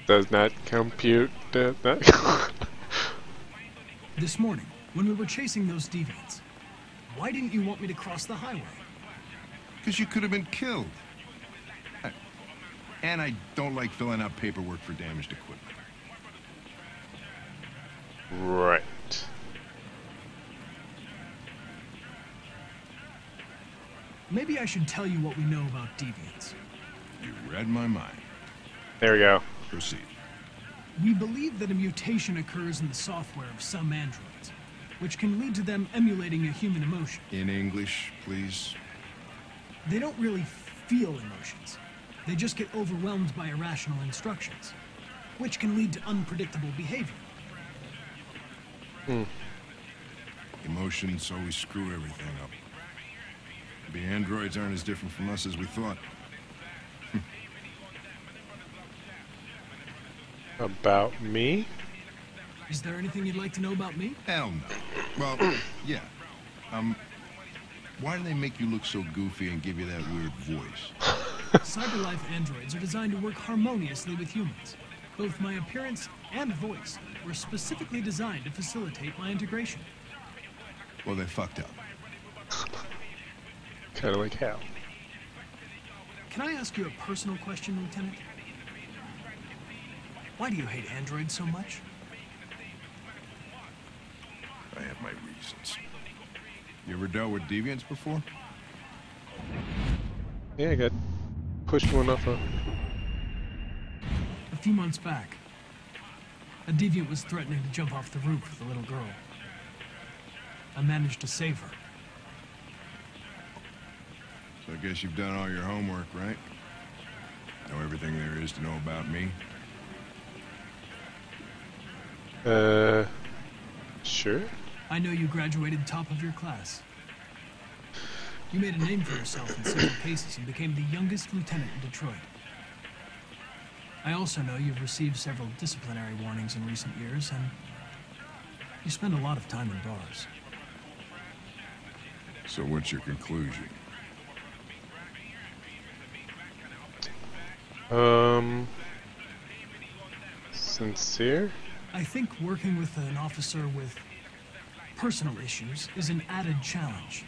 Does not compute that. This morning, when we were chasing those deviants, why didn't you want me to cross the highway? Because you could have been killed. And I don't like filling out paperwork for damaged equipment. Right. Maybe I should tell you what we know about deviants. You read my mind. There we go. Proceed. We believe that a mutation occurs in the software of some androids, which can lead to them emulating a human emotion. In English, please. They don't really feel emotions. They just get overwhelmed by irrational instructions, which can lead to unpredictable behavior. Emotions always screw everything up. The androids aren't as different from us as we thought. About me? Is there anything you'd like to know about me? Hell no. Well, yeah. Why do they make you look so goofy and give you that weird voice? Cyberlife androids are designed to work harmoniously with humans. Both my appearance and voice were specifically designed to facilitate my integration. Well, they fucked up. Kind of like how? Can I ask you a personal question, Lieutenant? Why do you hate androids so much? I have my reasons. You ever dealt with deviants before? Yeah, I got pushed one off a... A few months back, a deviant was threatening to jump off the roof with a little girl. I managed to save her. So I guess you've done all your homework, right? Know everything there is to know about me? Sure. I know you graduated top of your class. You made a name for yourself in several cases and became the youngest lieutenant in Detroit. I also know you've received several disciplinary warnings in recent years, and you spend a lot of time in bars. So what's your conclusion? Sincere? I think working with an officer with personal issues is an added challenge.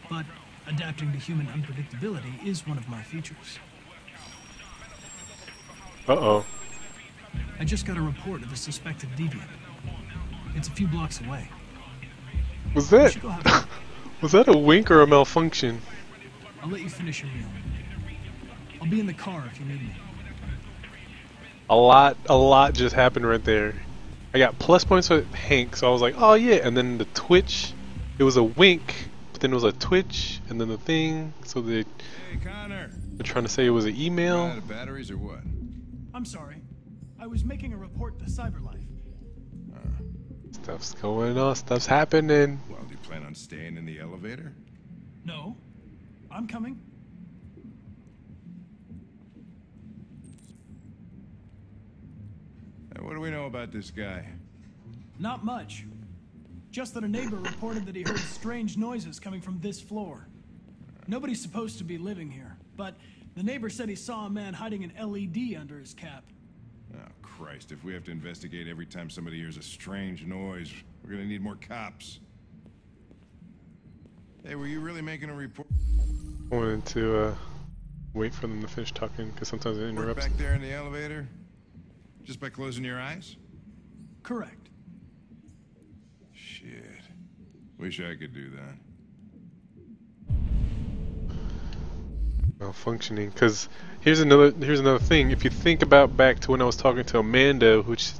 But adapting to human unpredictability is one of my features. Uh-oh. I just got a report of a suspected deviant. It's a few blocks away. Was that was that a wink or a malfunction? I'll let you finish your meal. I'll be in the car if you need me. A lot just happened right there. I got plus points with Hank, so I was like, oh yeah, and then the twitch, it was a wink, but then it was a twitch, and then the thing, so they're trying to say it was an email. Out of batteries or what? I'm sorry. I was making a report to CyberLife. Stuff's going on, stuff's happening. Well, do you plan on staying in the elevator? No. I'm coming. What do we know about this guy? Not much. Just that a neighbor reported that he heard strange noises coming from this floor. Nobody's supposed to be living here, but the neighbor said he saw a man hiding an LED under his cap. Oh, Christ, if we have to investigate every time somebody hears a strange noise, we're gonna need more cops. Hey, were you really making a report? I wanted to wait for them to finish talking, because sometimes it interrupts. Back there in the elevator? Just by closing your eyes? Correct. Shit. Wish I could do that. Malfunctioning, because here's another thing. If you think about back to when I was talking to Amanda, which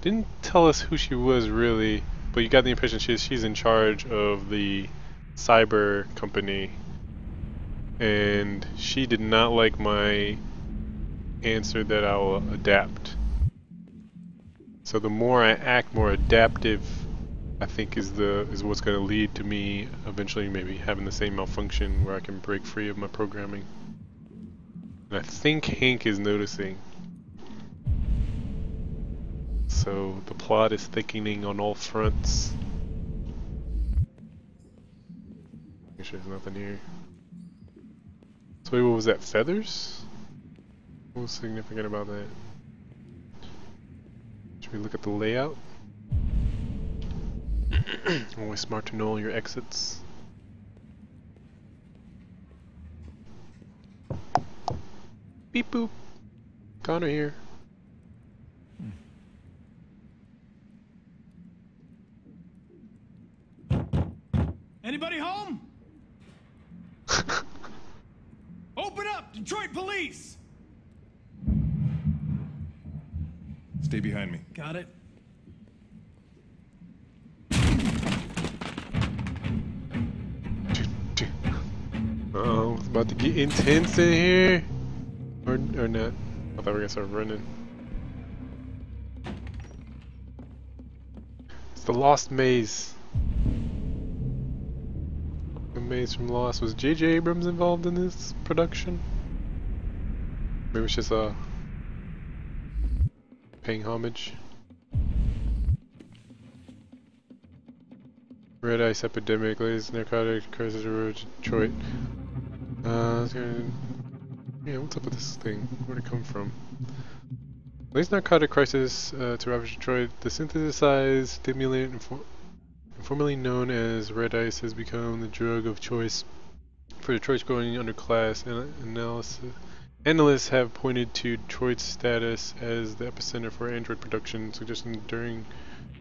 didn't tell us who she was really, but you got the impression she's in charge of the cyber company, and she did not like my answer that I'll adapt. So the more I act more adaptive, I think is what's going to lead to me eventually maybe having the same malfunction where I can break free of my programming. And I think Hank is noticing. So the plot is thickening on all fronts. Make sure there's nothing here. So wait, what was that? Feathers? What was significant about that? Should we look at the layout? Always smart to know all your exits. Beep boop. Connor here. Anybody home? Open up, Detroit police! Stay behind me. Got it. Uh-oh, it's about to get intense in here. Or not. I thought we were gonna start running. It's the Lost Maze. The maze from Lost. Was J.J. Abrams involved in this production? Maybe it's just paying homage. Red Ice Epidemic, latest narcotic crisis in Detroit. Yeah, what's up with this thing? Where'd it come from? Latest narcotic crisis to ravage Detroit. The synthesized stimulant, formerly known as Red Ice, has become the drug of choice for Detroit's growing underclass. Analysts have pointed to Detroit's status as the epicenter for Android production, suggesting during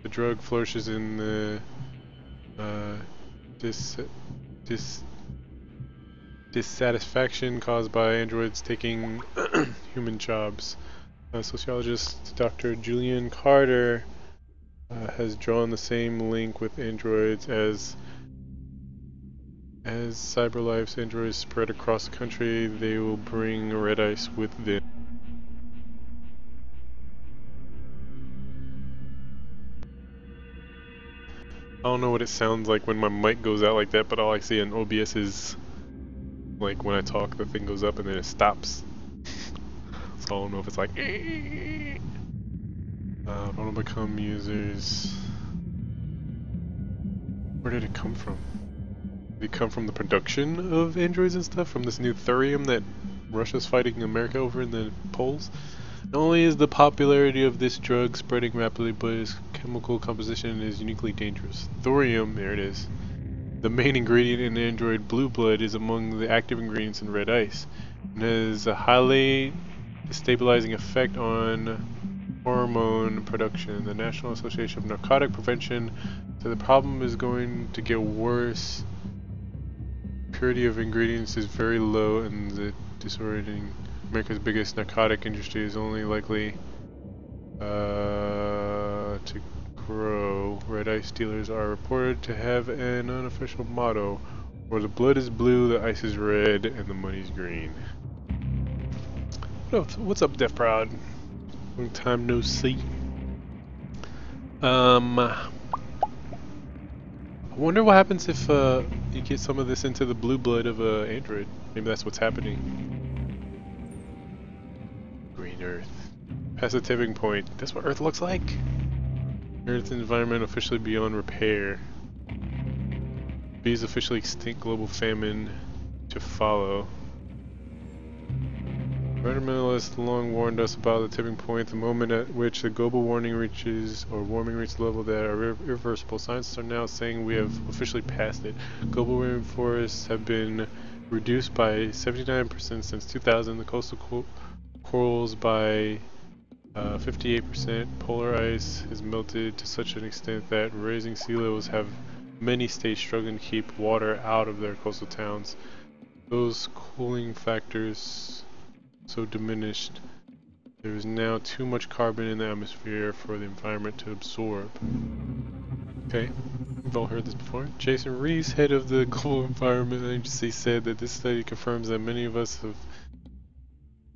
the drug flourishes in the dissatisfaction caused by androids taking human jobs. Sociologist Dr. Julian Carter has drawn the same link with androids as CyberLife's androids spread across the country. They will bring Red Ice with them. I don't know what it sounds like when my mic goes out like that, but all I see in OBS is like when I talk, the thing goes up and then it stops. So I don't know if it's like don't become users. Where did it come from? Did it come from the production of androids and stuff? From this new thurium that Russia's fighting America over in the polls? Not only is the popularity of this drug spreading rapidly, but its chemical composition is uniquely dangerous. Thorium, there it is. The main ingredient in android blue blood is among the active ingredients in red ice, and has a highly stabilizing effect on hormone production. The National Association of Narcotic Prevention said the problem is going to get worse. Purity of ingredients is very low, and the disordering America's biggest narcotic industry is only likely to grow. Red ice dealers are reported to have an unofficial motto, where the blood is blue, the ice is red, and the money's green. What's up, Death Proud? Long time no see. I wonder what happens if you get some of this into the blue blood of an android. Maybe that's what's happening. Green Earth. Past the tipping point. That's what Earth looks like. Earth's environment officially beyond repair. Bees officially extinct. Global famine to follow. Environmentalists long warned us about the tipping point, the moment at which the global warming reaches a level that are irreversible. Scientists are now saying we have officially passed it. Global rainforests have been reduced by 79% since 2000. The coastal corals by 58%. Polar ice has melted to such an extent that rising sea levels have many states struggling to keep water out of their coastal towns. Those cooling factors so diminished, there is now too much carbon in the atmosphere for the environment to absorb. Okay, we've all heard this before. Jason Rees, head of the Global Environment Agency, said that this study confirms that many of us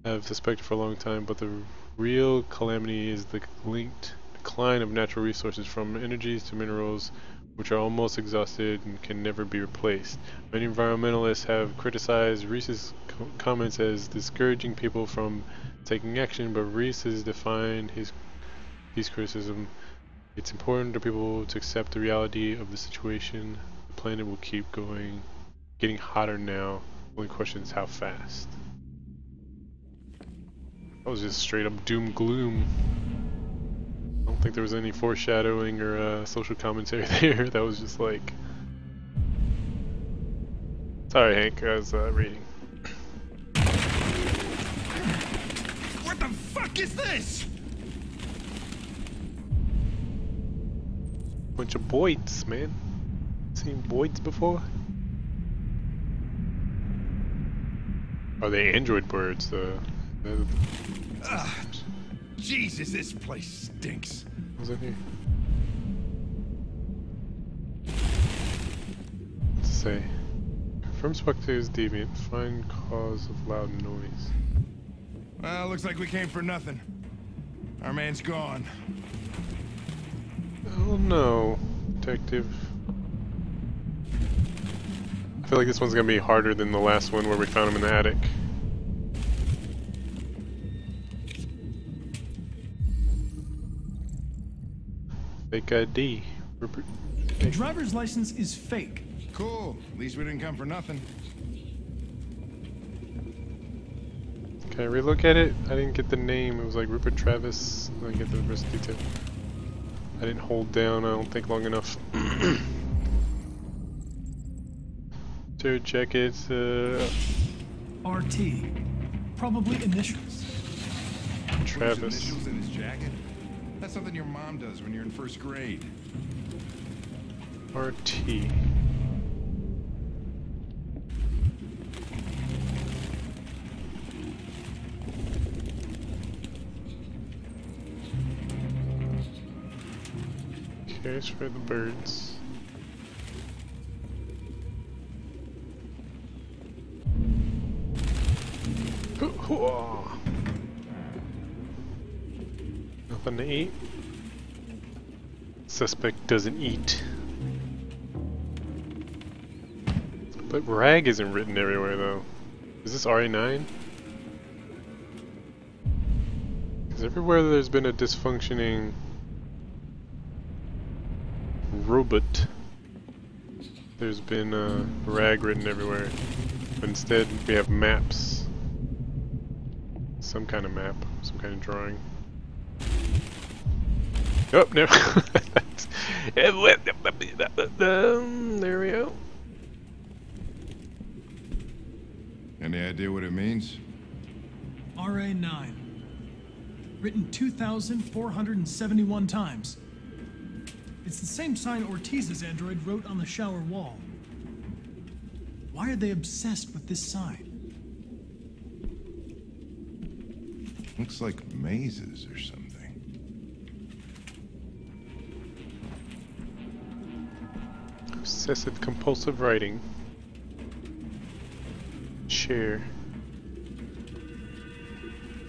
have suspected for a long time, but the real calamity is the linked decline of natural resources, from energies to minerals, which are almost exhausted and can never be replaced. Many environmentalists have criticized Rees's comments as discouraging people from taking action, but Rees has defined his criticism. It's important for people to accept the reality of the situation. The planet will keep getting hotter now. The only question is how fast. That was just straight up doom gloom. I don't think there was any foreshadowing or social commentary there. That was just like... Sorry, Hank, I was reading. What the fuck is this? Bunch of Boyds, man. Seen Boyds before? Are they android birds? Jesus, this place stinks. What's in here? Let's say. Confirm spectators deviant. Find cause of loud noise. Well, looks like we came for nothing. Our man's gone. Oh no, detective. I feel like this one's gonna be harder than the last one where we found him in the attic. Fake ID. The driver's license is fake. Cool. At least we didn't come for nothing. Can I relook at it? I didn't get the name. It was like Rupert Travis. I didn't get the rest detail. I didn't hold down, I don't think, long enough. Third jackets, RT. Probably initials. Travis. Initials in his jacket? That's something your mom does when you're in first grade. RT. Cares for the birds. Nothing to eat. Suspect doesn't eat. But rag isn't written everywhere though. Is this RA9? Because everywhere there's been a dysfunctioning robot, there's been rag written everywhere. But instead we have maps. Some kind of map, some kind of drawing. Oh, no. There we go. Any idea what it means? RA9. Written 2,471 times. It's the same sign Ortiz's android wrote on the shower wall. Why are they obsessed with this sign? Looks like mazes or something. Obsessive compulsive writing. Share.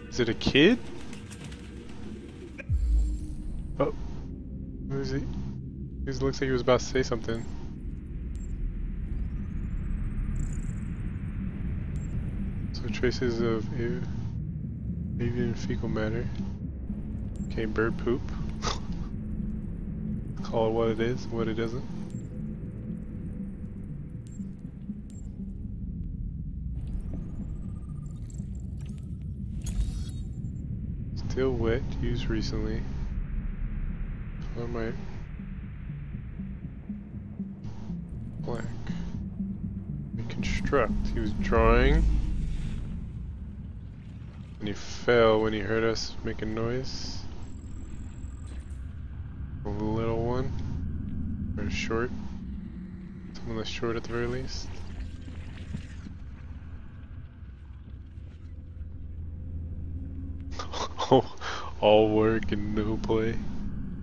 Is it a kid? Oh. Who is he? He looks like he was about to say something. So traces of avian fecal matter. Okay, bird poop. Call it what it is, what it isn't. Still wet, used recently. I might. Black. Reconstruct. He was drawing. And he fell when he heard us make a noise. A little one. Or short. Someone that's short at the very least. All work and no play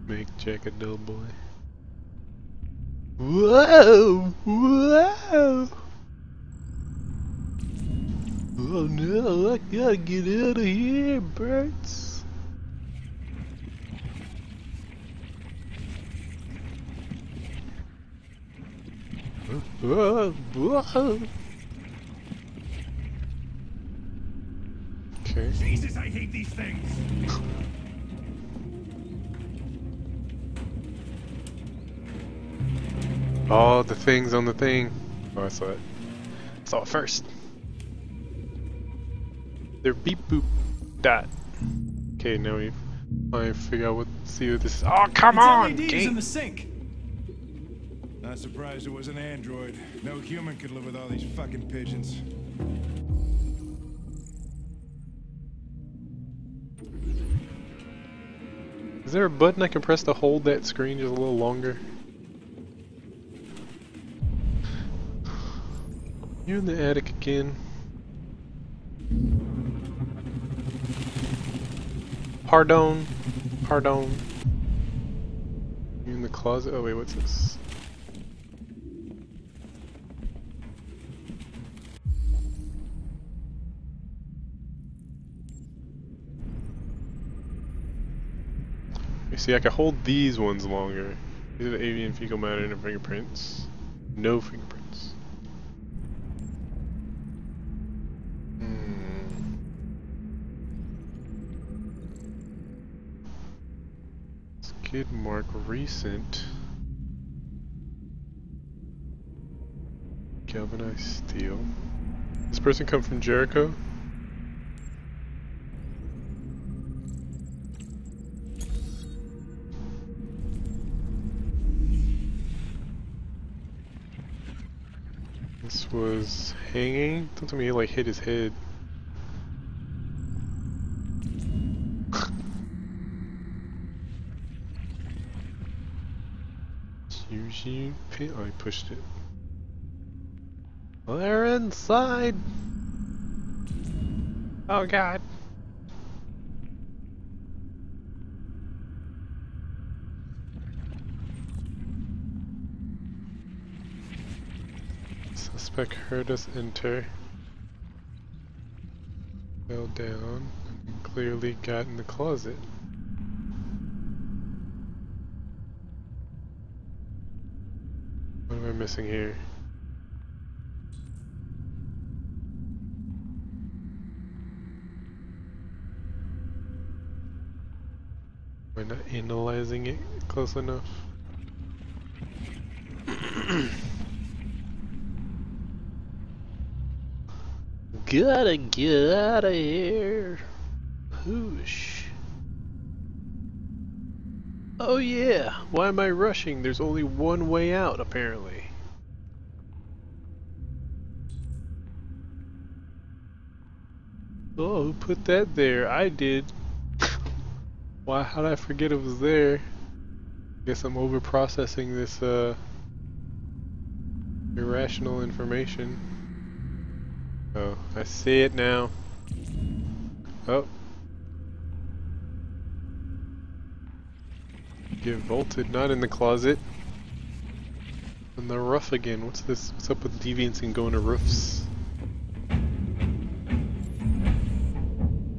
make Jack a dull boy. Whoa! Whoa! Oh no, I gotta get out of here, birds. Whoa! Whoa! Okay. Jesus, I hate these things! Oh, the things on the thing. Oh, I saw it. I saw it first. They're beep boop dot. Okay, now we finally figure out see what this is. Oh, come on! LEDs in the sink. Not surprised it was an android. No human could live with all these fucking pigeons. Is there a button I can press to hold that screen just a little longer? You're in the attic again. Pardon. Pardon. You're in the closet? Oh wait, what's this? You see, I can hold these ones longer. These are the avian fecal matter and the fingerprints. No fingerprints. Skid mark recent. Galvanized steel. This person come from Jericho? This was hanging? Don't tell me he like hit his head. Usually, oh, he pushed it. They're inside. Oh God. Suspect heard us enter. Fell down and clearly got in the closet. What am I missing here? We're not analyzing it close enough. Gotta get out of here. Whoosh. Oh yeah, why am I rushing? There's only one way out, apparently. Oh, who put that there? I did. Why? How did I forget it was there? Guess I'm over processing this irrational information. Oh, I see it now. Oh. Get vaulted, not in the closet. On the roof again. What's this? What's up with deviants and going to roofs?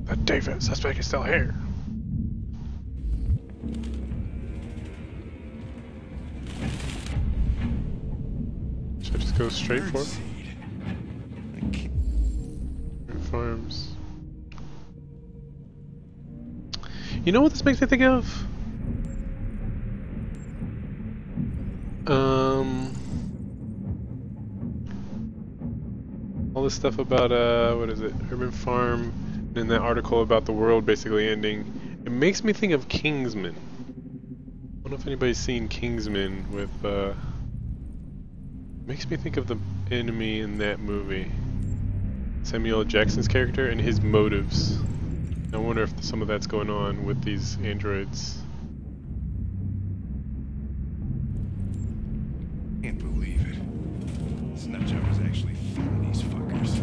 That David suspect is still here. Should I just go straight for it? Farms. You know what this makes me think of? All this stuff about what is it? Urban Farm, and then that article about the world basically ending. It makes me think of Kingsman. I don't know if anybody's seen Kingsman with makes me think of the enemy in that movie. Samuel L. Jackson's character and his motives. I wonder if some of that's going on with these androids. Can't believe it. This nutjob was actually feeding these fuckers.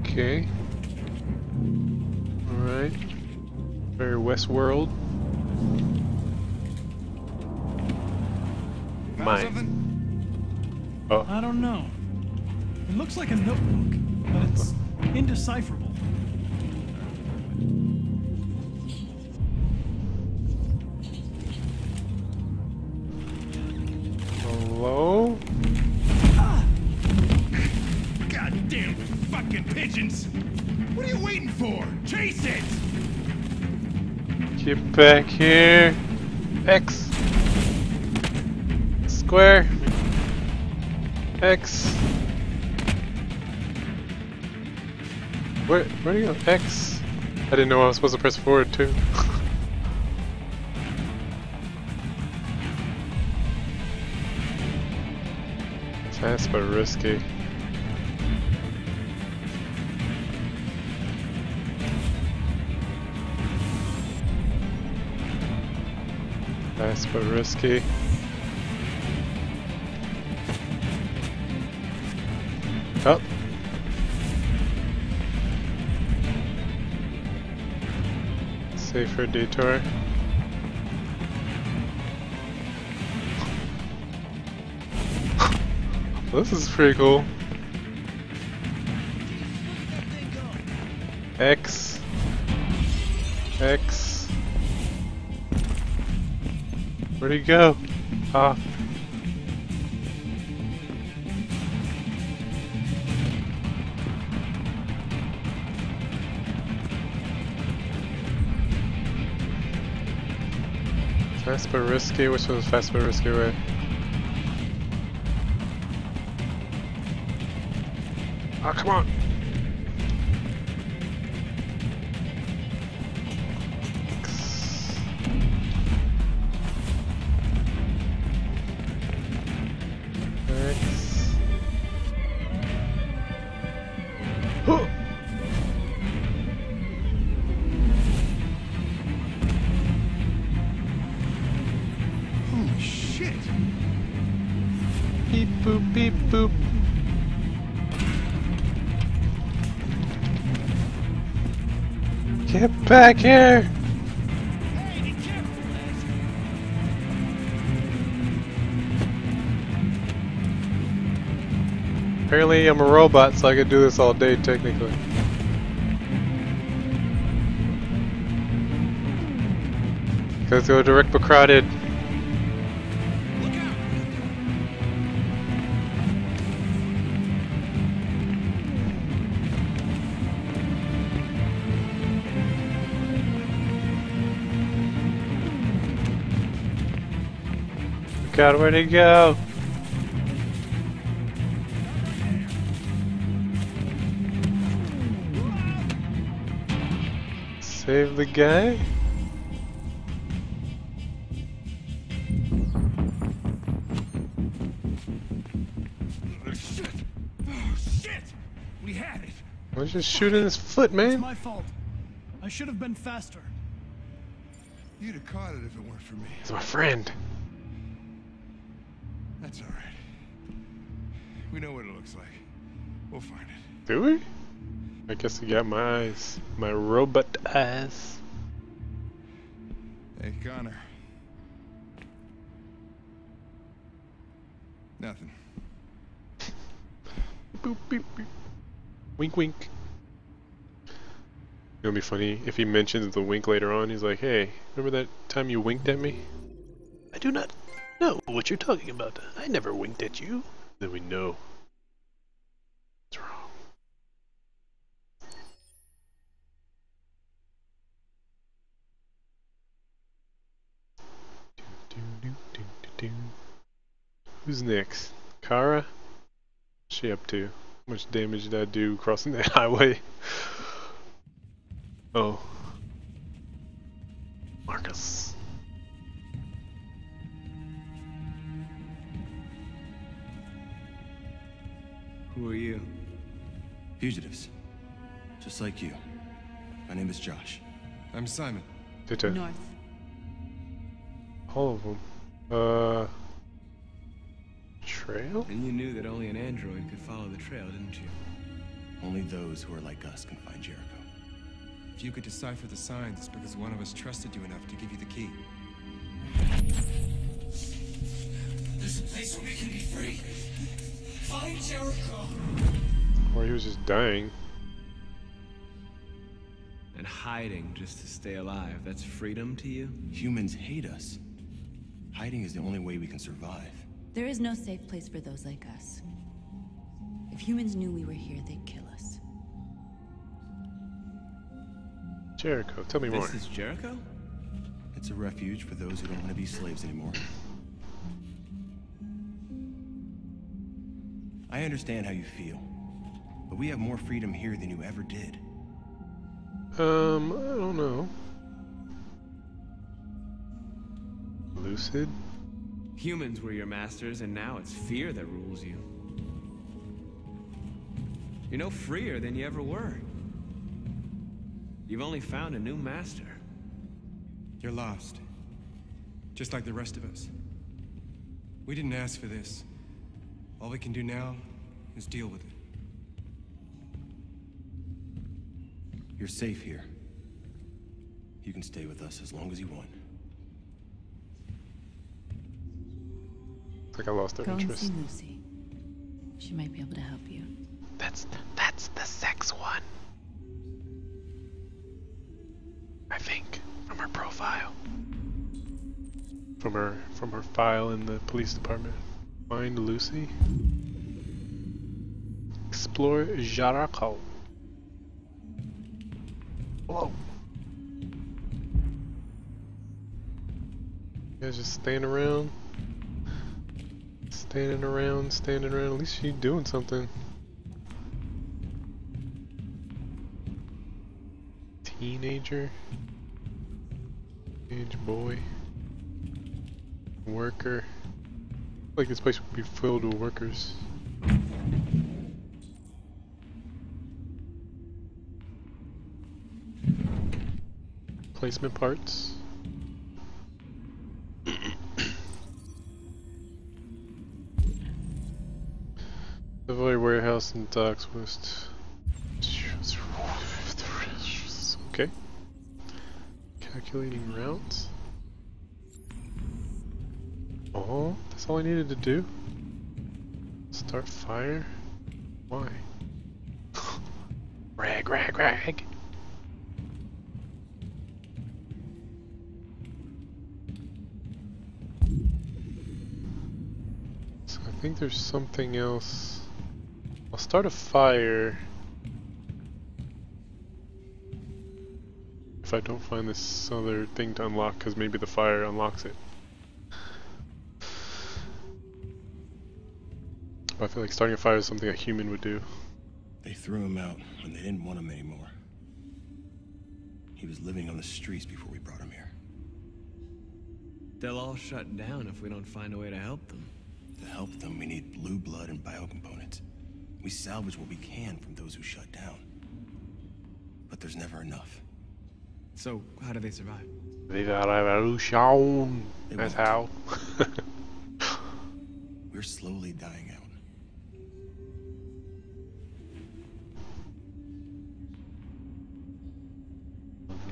Okay. Alright. Very Westworld. Mine. Oh. I don't know. It looks like a notebook, but it's indecipherable. Hello? Goddamn fucking pigeons! What are you waiting for? Chase it! Get back here. X. Square. X. Where do you go? X. I didn't know I was supposed to press forward too. Fast but risky. Fast but risky. Up. Safe for a detour. This is pretty cool. X. X. Where'd he go? Ah. Fast but risky? Which one's fast but risky way? Oh, come on! X. Oh. Holy shit! Beep boop beep boop. Get back here! Apparently I'm a robot, so I can do this all day, technically. Let's go direct but crowded. Look out! God, where'd he go? Save the guy? Shit! Oh, shit! We had it! Why don't you just shoot in his foot, man? It's my fault. I should have been faster. You'd have caught it if it weren't for me. He's my friend. That's alright. We know what it looks like. We'll find it. Do we? I guess he got my eyes. My robot eyes. Hey, Connor. Nothing. Boop, beep, beep. Wink, wink. It'll be funny if he mentions the wink later on. He's like, hey, remember that time you winked at me? I do not know what you're talking about. I never winked at you. Then we know. What's wrong? Who's next? Kara? What's she up to? How much damage did I do crossing that highway? Oh. Marcus. Who are you? Fugitives. Just like you. My name is Josh. I'm Simon. North. All of them. Trail? And you knew that only an android could follow the trail, didn't you? Only those who are like us can find Jericho. If you could decipher the signs, it's because one of us trusted you enough to give you the key. There's a place where we can be free. Find Jericho. Or he was just dying. And hiding just to stay alive, that's freedom to you? Humans hate us. Hiding is the only way we can survive. There is no safe place for those like us. If humans knew we were here, they'd kill us. Jericho, tell me more. This is Jericho? It's a refuge for those who don't want to be slaves anymore. I understand how you feel, but we have more freedom here than you ever did. I don't know. Lucid? Humans were your masters, and now it's fear that rules you. You're no freer than you ever were. You've only found a new master. You're lost. Just like the rest of us. We didn't ask for this. All we can do now is deal with it. You're safe here. You can stay with us as long as you want. It's like I lost their Go interest. and see Lucy. She might be able to help you. That's the sex one. I think from her profile. From her file in the police department. Find Lucy. Explore Jericho. Whoa. You guys just standing around. Standing around. At least she's doing something. Teenager. Teenage boy. Worker. Like this place would be filled with workers. Placement parts. Valorie warehouse and docks west. Okay. Calculating routes. Oh, that's all I needed to do? Start fire? Why? Rag. So I think there's something else. I'll start a fire if I don't find this other thing to unlock, because maybe the fire unlocks it. But I feel like starting a fire is something a human would do. They threw him out when they didn't want him anymore. He was living on the streets before we brought him here. They'll all shut down if we don't find a way to help them. To help them, we need blue blood and biocomponents. We salvage what we can from those who shut down. But there's never enough. So, how do they survive? Viva la revolution. That's how. We're slowly dying out.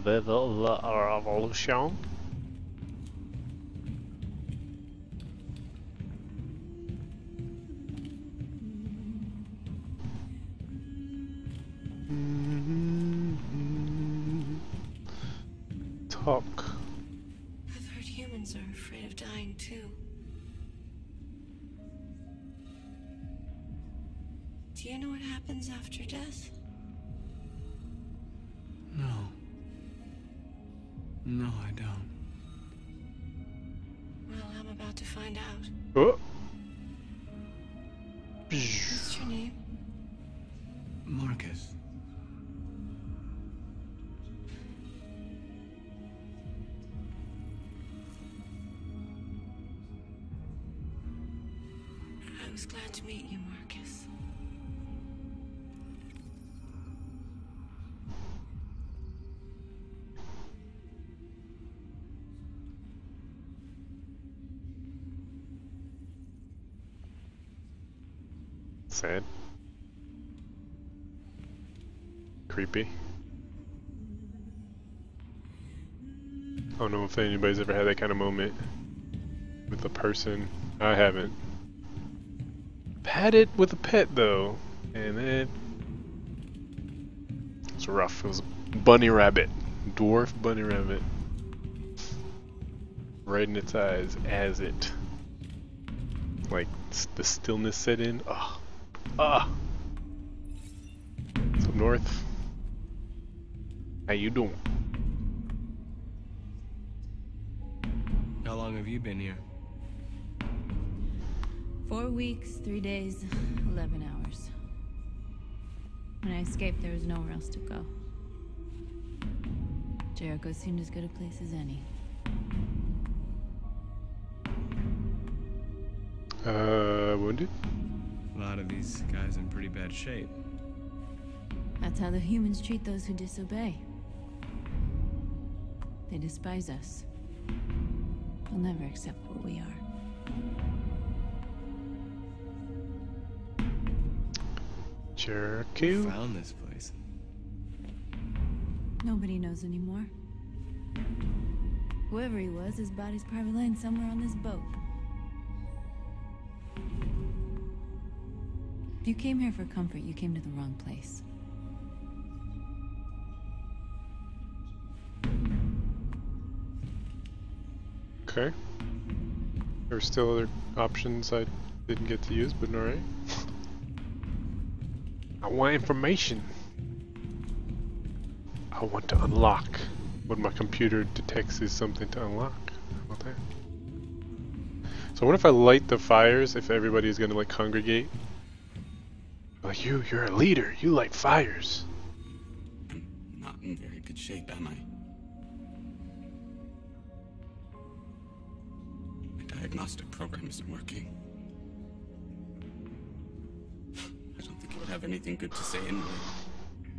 Viva la revolution. Talk. I've heard humans are afraid of dying too. Do you know what happens after death? No. No, I don't. Well, I'm about to find out. Oh. What's your name? Marcus. I was glad to meet you, Marcus. Sad. Creepy. I don't know if anybody's ever had that kind of moment with a person. I haven't. I've had it with a pet though, and it's rough. It was a bunny rabbit, dwarf bunny rabbit, right in its eyes as it, like the stillness set in. It's up north. How you doing? How long have you been here? 4 weeks, 3 days, 11 hours. When I escaped, there was nowhere else to go. Jericho seemed as good a place as any. Wounded? A lot of these guys in pretty bad shape. That's how the humans treat those who disobey. They despise us. They'll never accept what we are. Jericho? Who found this place? Nobody knows anymore. Whoever he was, his body's probably lying somewhere on this boat. If you came here for comfort, you came to the wrong place. Okay. There were still other options I didn't get to use, but alright. I want information. I want to unlock what my computer detects is something to unlock. How about that? So what if I light the fires if everybody's gonna like congregate? Like you're a leader, you light fires. I'm not in very good shape, am I? My diagnostic program isn't working. I don't think it would have anything good to say anyway.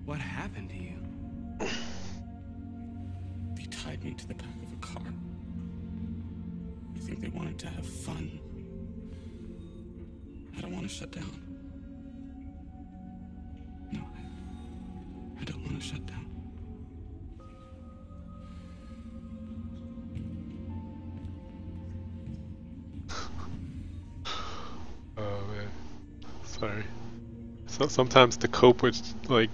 What happened to you? They tied me to the back of a car. I think they wanted to have fun. I don't want to shut down. No, I don't want to shut down. Oh man, sorry. So sometimes to cope with like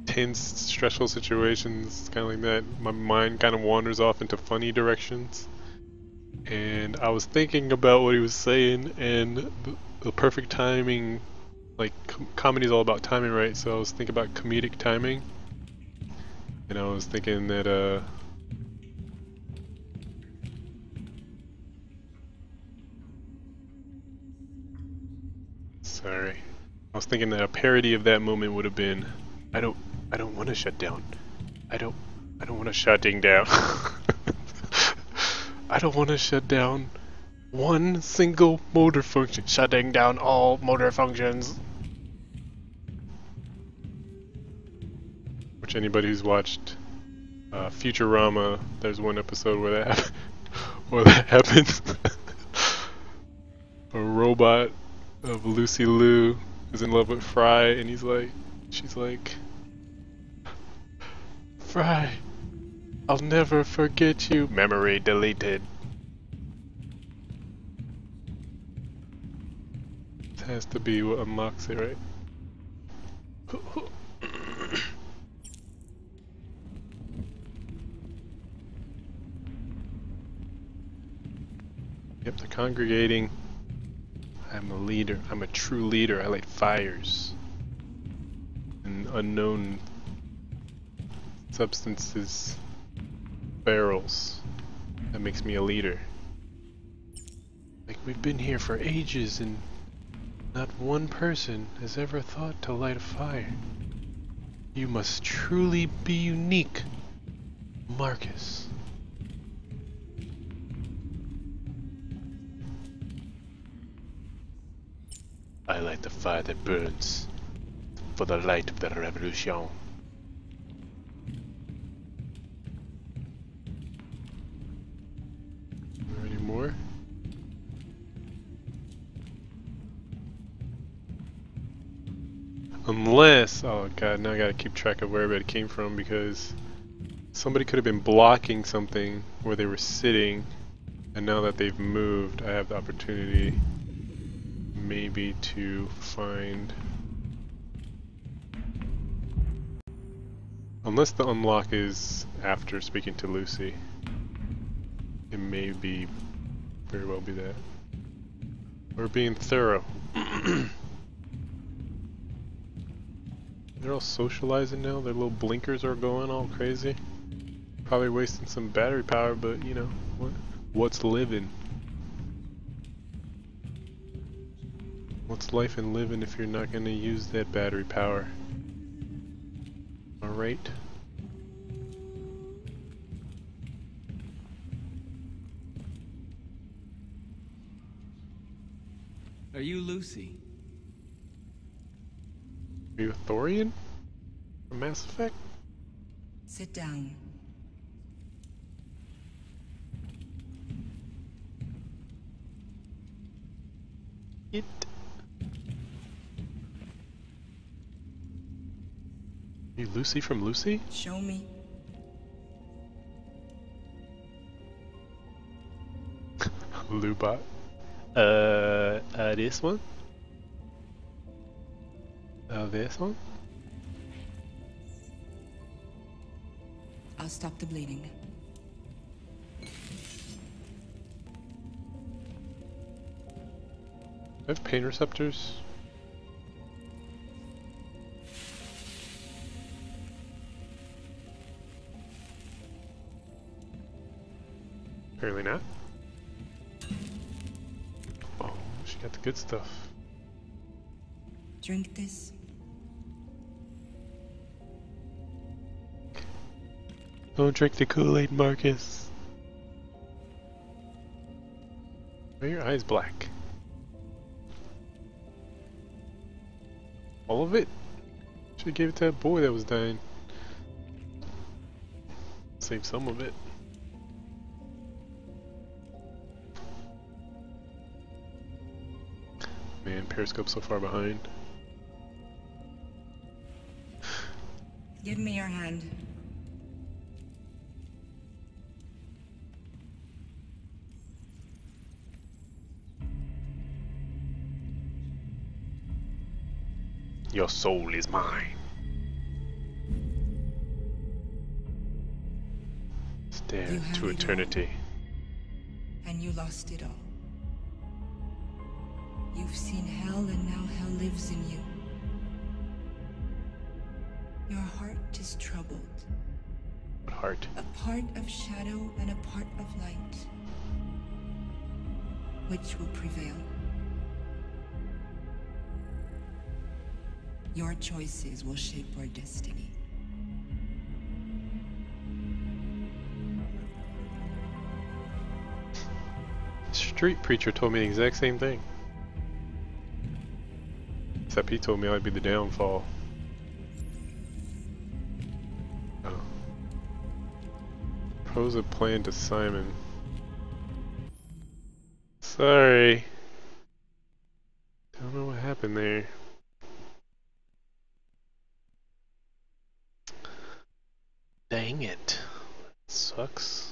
tense, stressful situations, kind of like that, my mind kind of wanders off into funny directions. And I was thinking about what he was saying, and the perfect timing, like comedy is all about timing, right? So I was thinking about comedic timing, and I was thinking that so Sorry. I was thinking that a parody of that moment would have been, I don't want to shut down. I don't want to shutting down. I don't want to shut down one single motor function. Shutting down all motor functions. Which anybody who's watched Futurama, there's one episode where that happens. A robot of Lucy Liu is in love with Fry, and she's like, Fry, I'll never forget you. Memory deleted. This has to be what unlocks it, right? Yep, they're congregating. I'm a leader. I'm a true leader. I light fires and unknown substances, barrels. That makes me a leader. Like, we've been here for ages and not one person has ever thought to light a fire. You must truly be unique, Marcus. I light the fire that burns for the light of the revolution. Any more? Unless, oh god, now I gotta keep track of where everybody came from, because somebody could have been blocking something where they were sitting, and now that they've moved, I have the opportunity maybe to find, unless the unlock is after speaking to Lucy, it may be very well be that. We're being thorough. They're all socializing now, their little blinkers are going all crazy. Probably wasting some battery power, but you know, what's living? What's life and living if you're not going to use that battery power? Alright. Are you Lucy? Are you a Thorian? From Mass Effect? Sit down. It. Are you Lucy from Lucy? Show me. Lubot. This one? This one? I'll stop the bleeding. I have pain receptors. Apparently not. Oh, she got the good stuff. Drink this. Don't drink the Kool-Aid, Marcus. Why are your eyes black? All of it? Should've gave it to that boy that was dying. Save some of it. Man, Periscope's so far behind. Give me your hand. Your soul is mine. Stare to eternity. And you lost it all. You've seen hell, and now hell lives in you. Your heart is troubled. What heart? A part of shadow and a part of light. Which will prevail? Your choices will shape our destiny. Street Preacher told me the exact same thing. Except he told me I'd be the downfall. Oh. Propose a plan to Simon. Sorry. Don't know what happened there. Dang it. Sucks.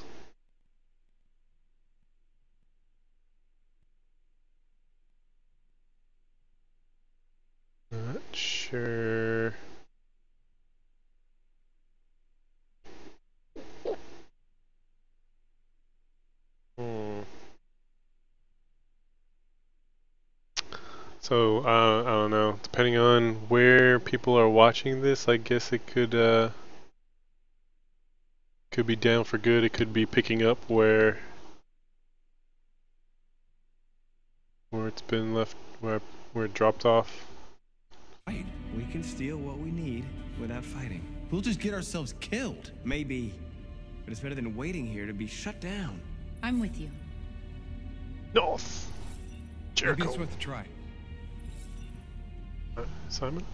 Not sure. So, I don't know. Depending on where people are watching this, I guess it could be down for good. It could be picking up where it's been left, where it dropped off. Right. We can steal what we need without fighting. We'll just get ourselves killed. Maybe. But it's better than waiting here to be shut down. I'm with you. North. Jericho. Maybe it's worth a try. Simon?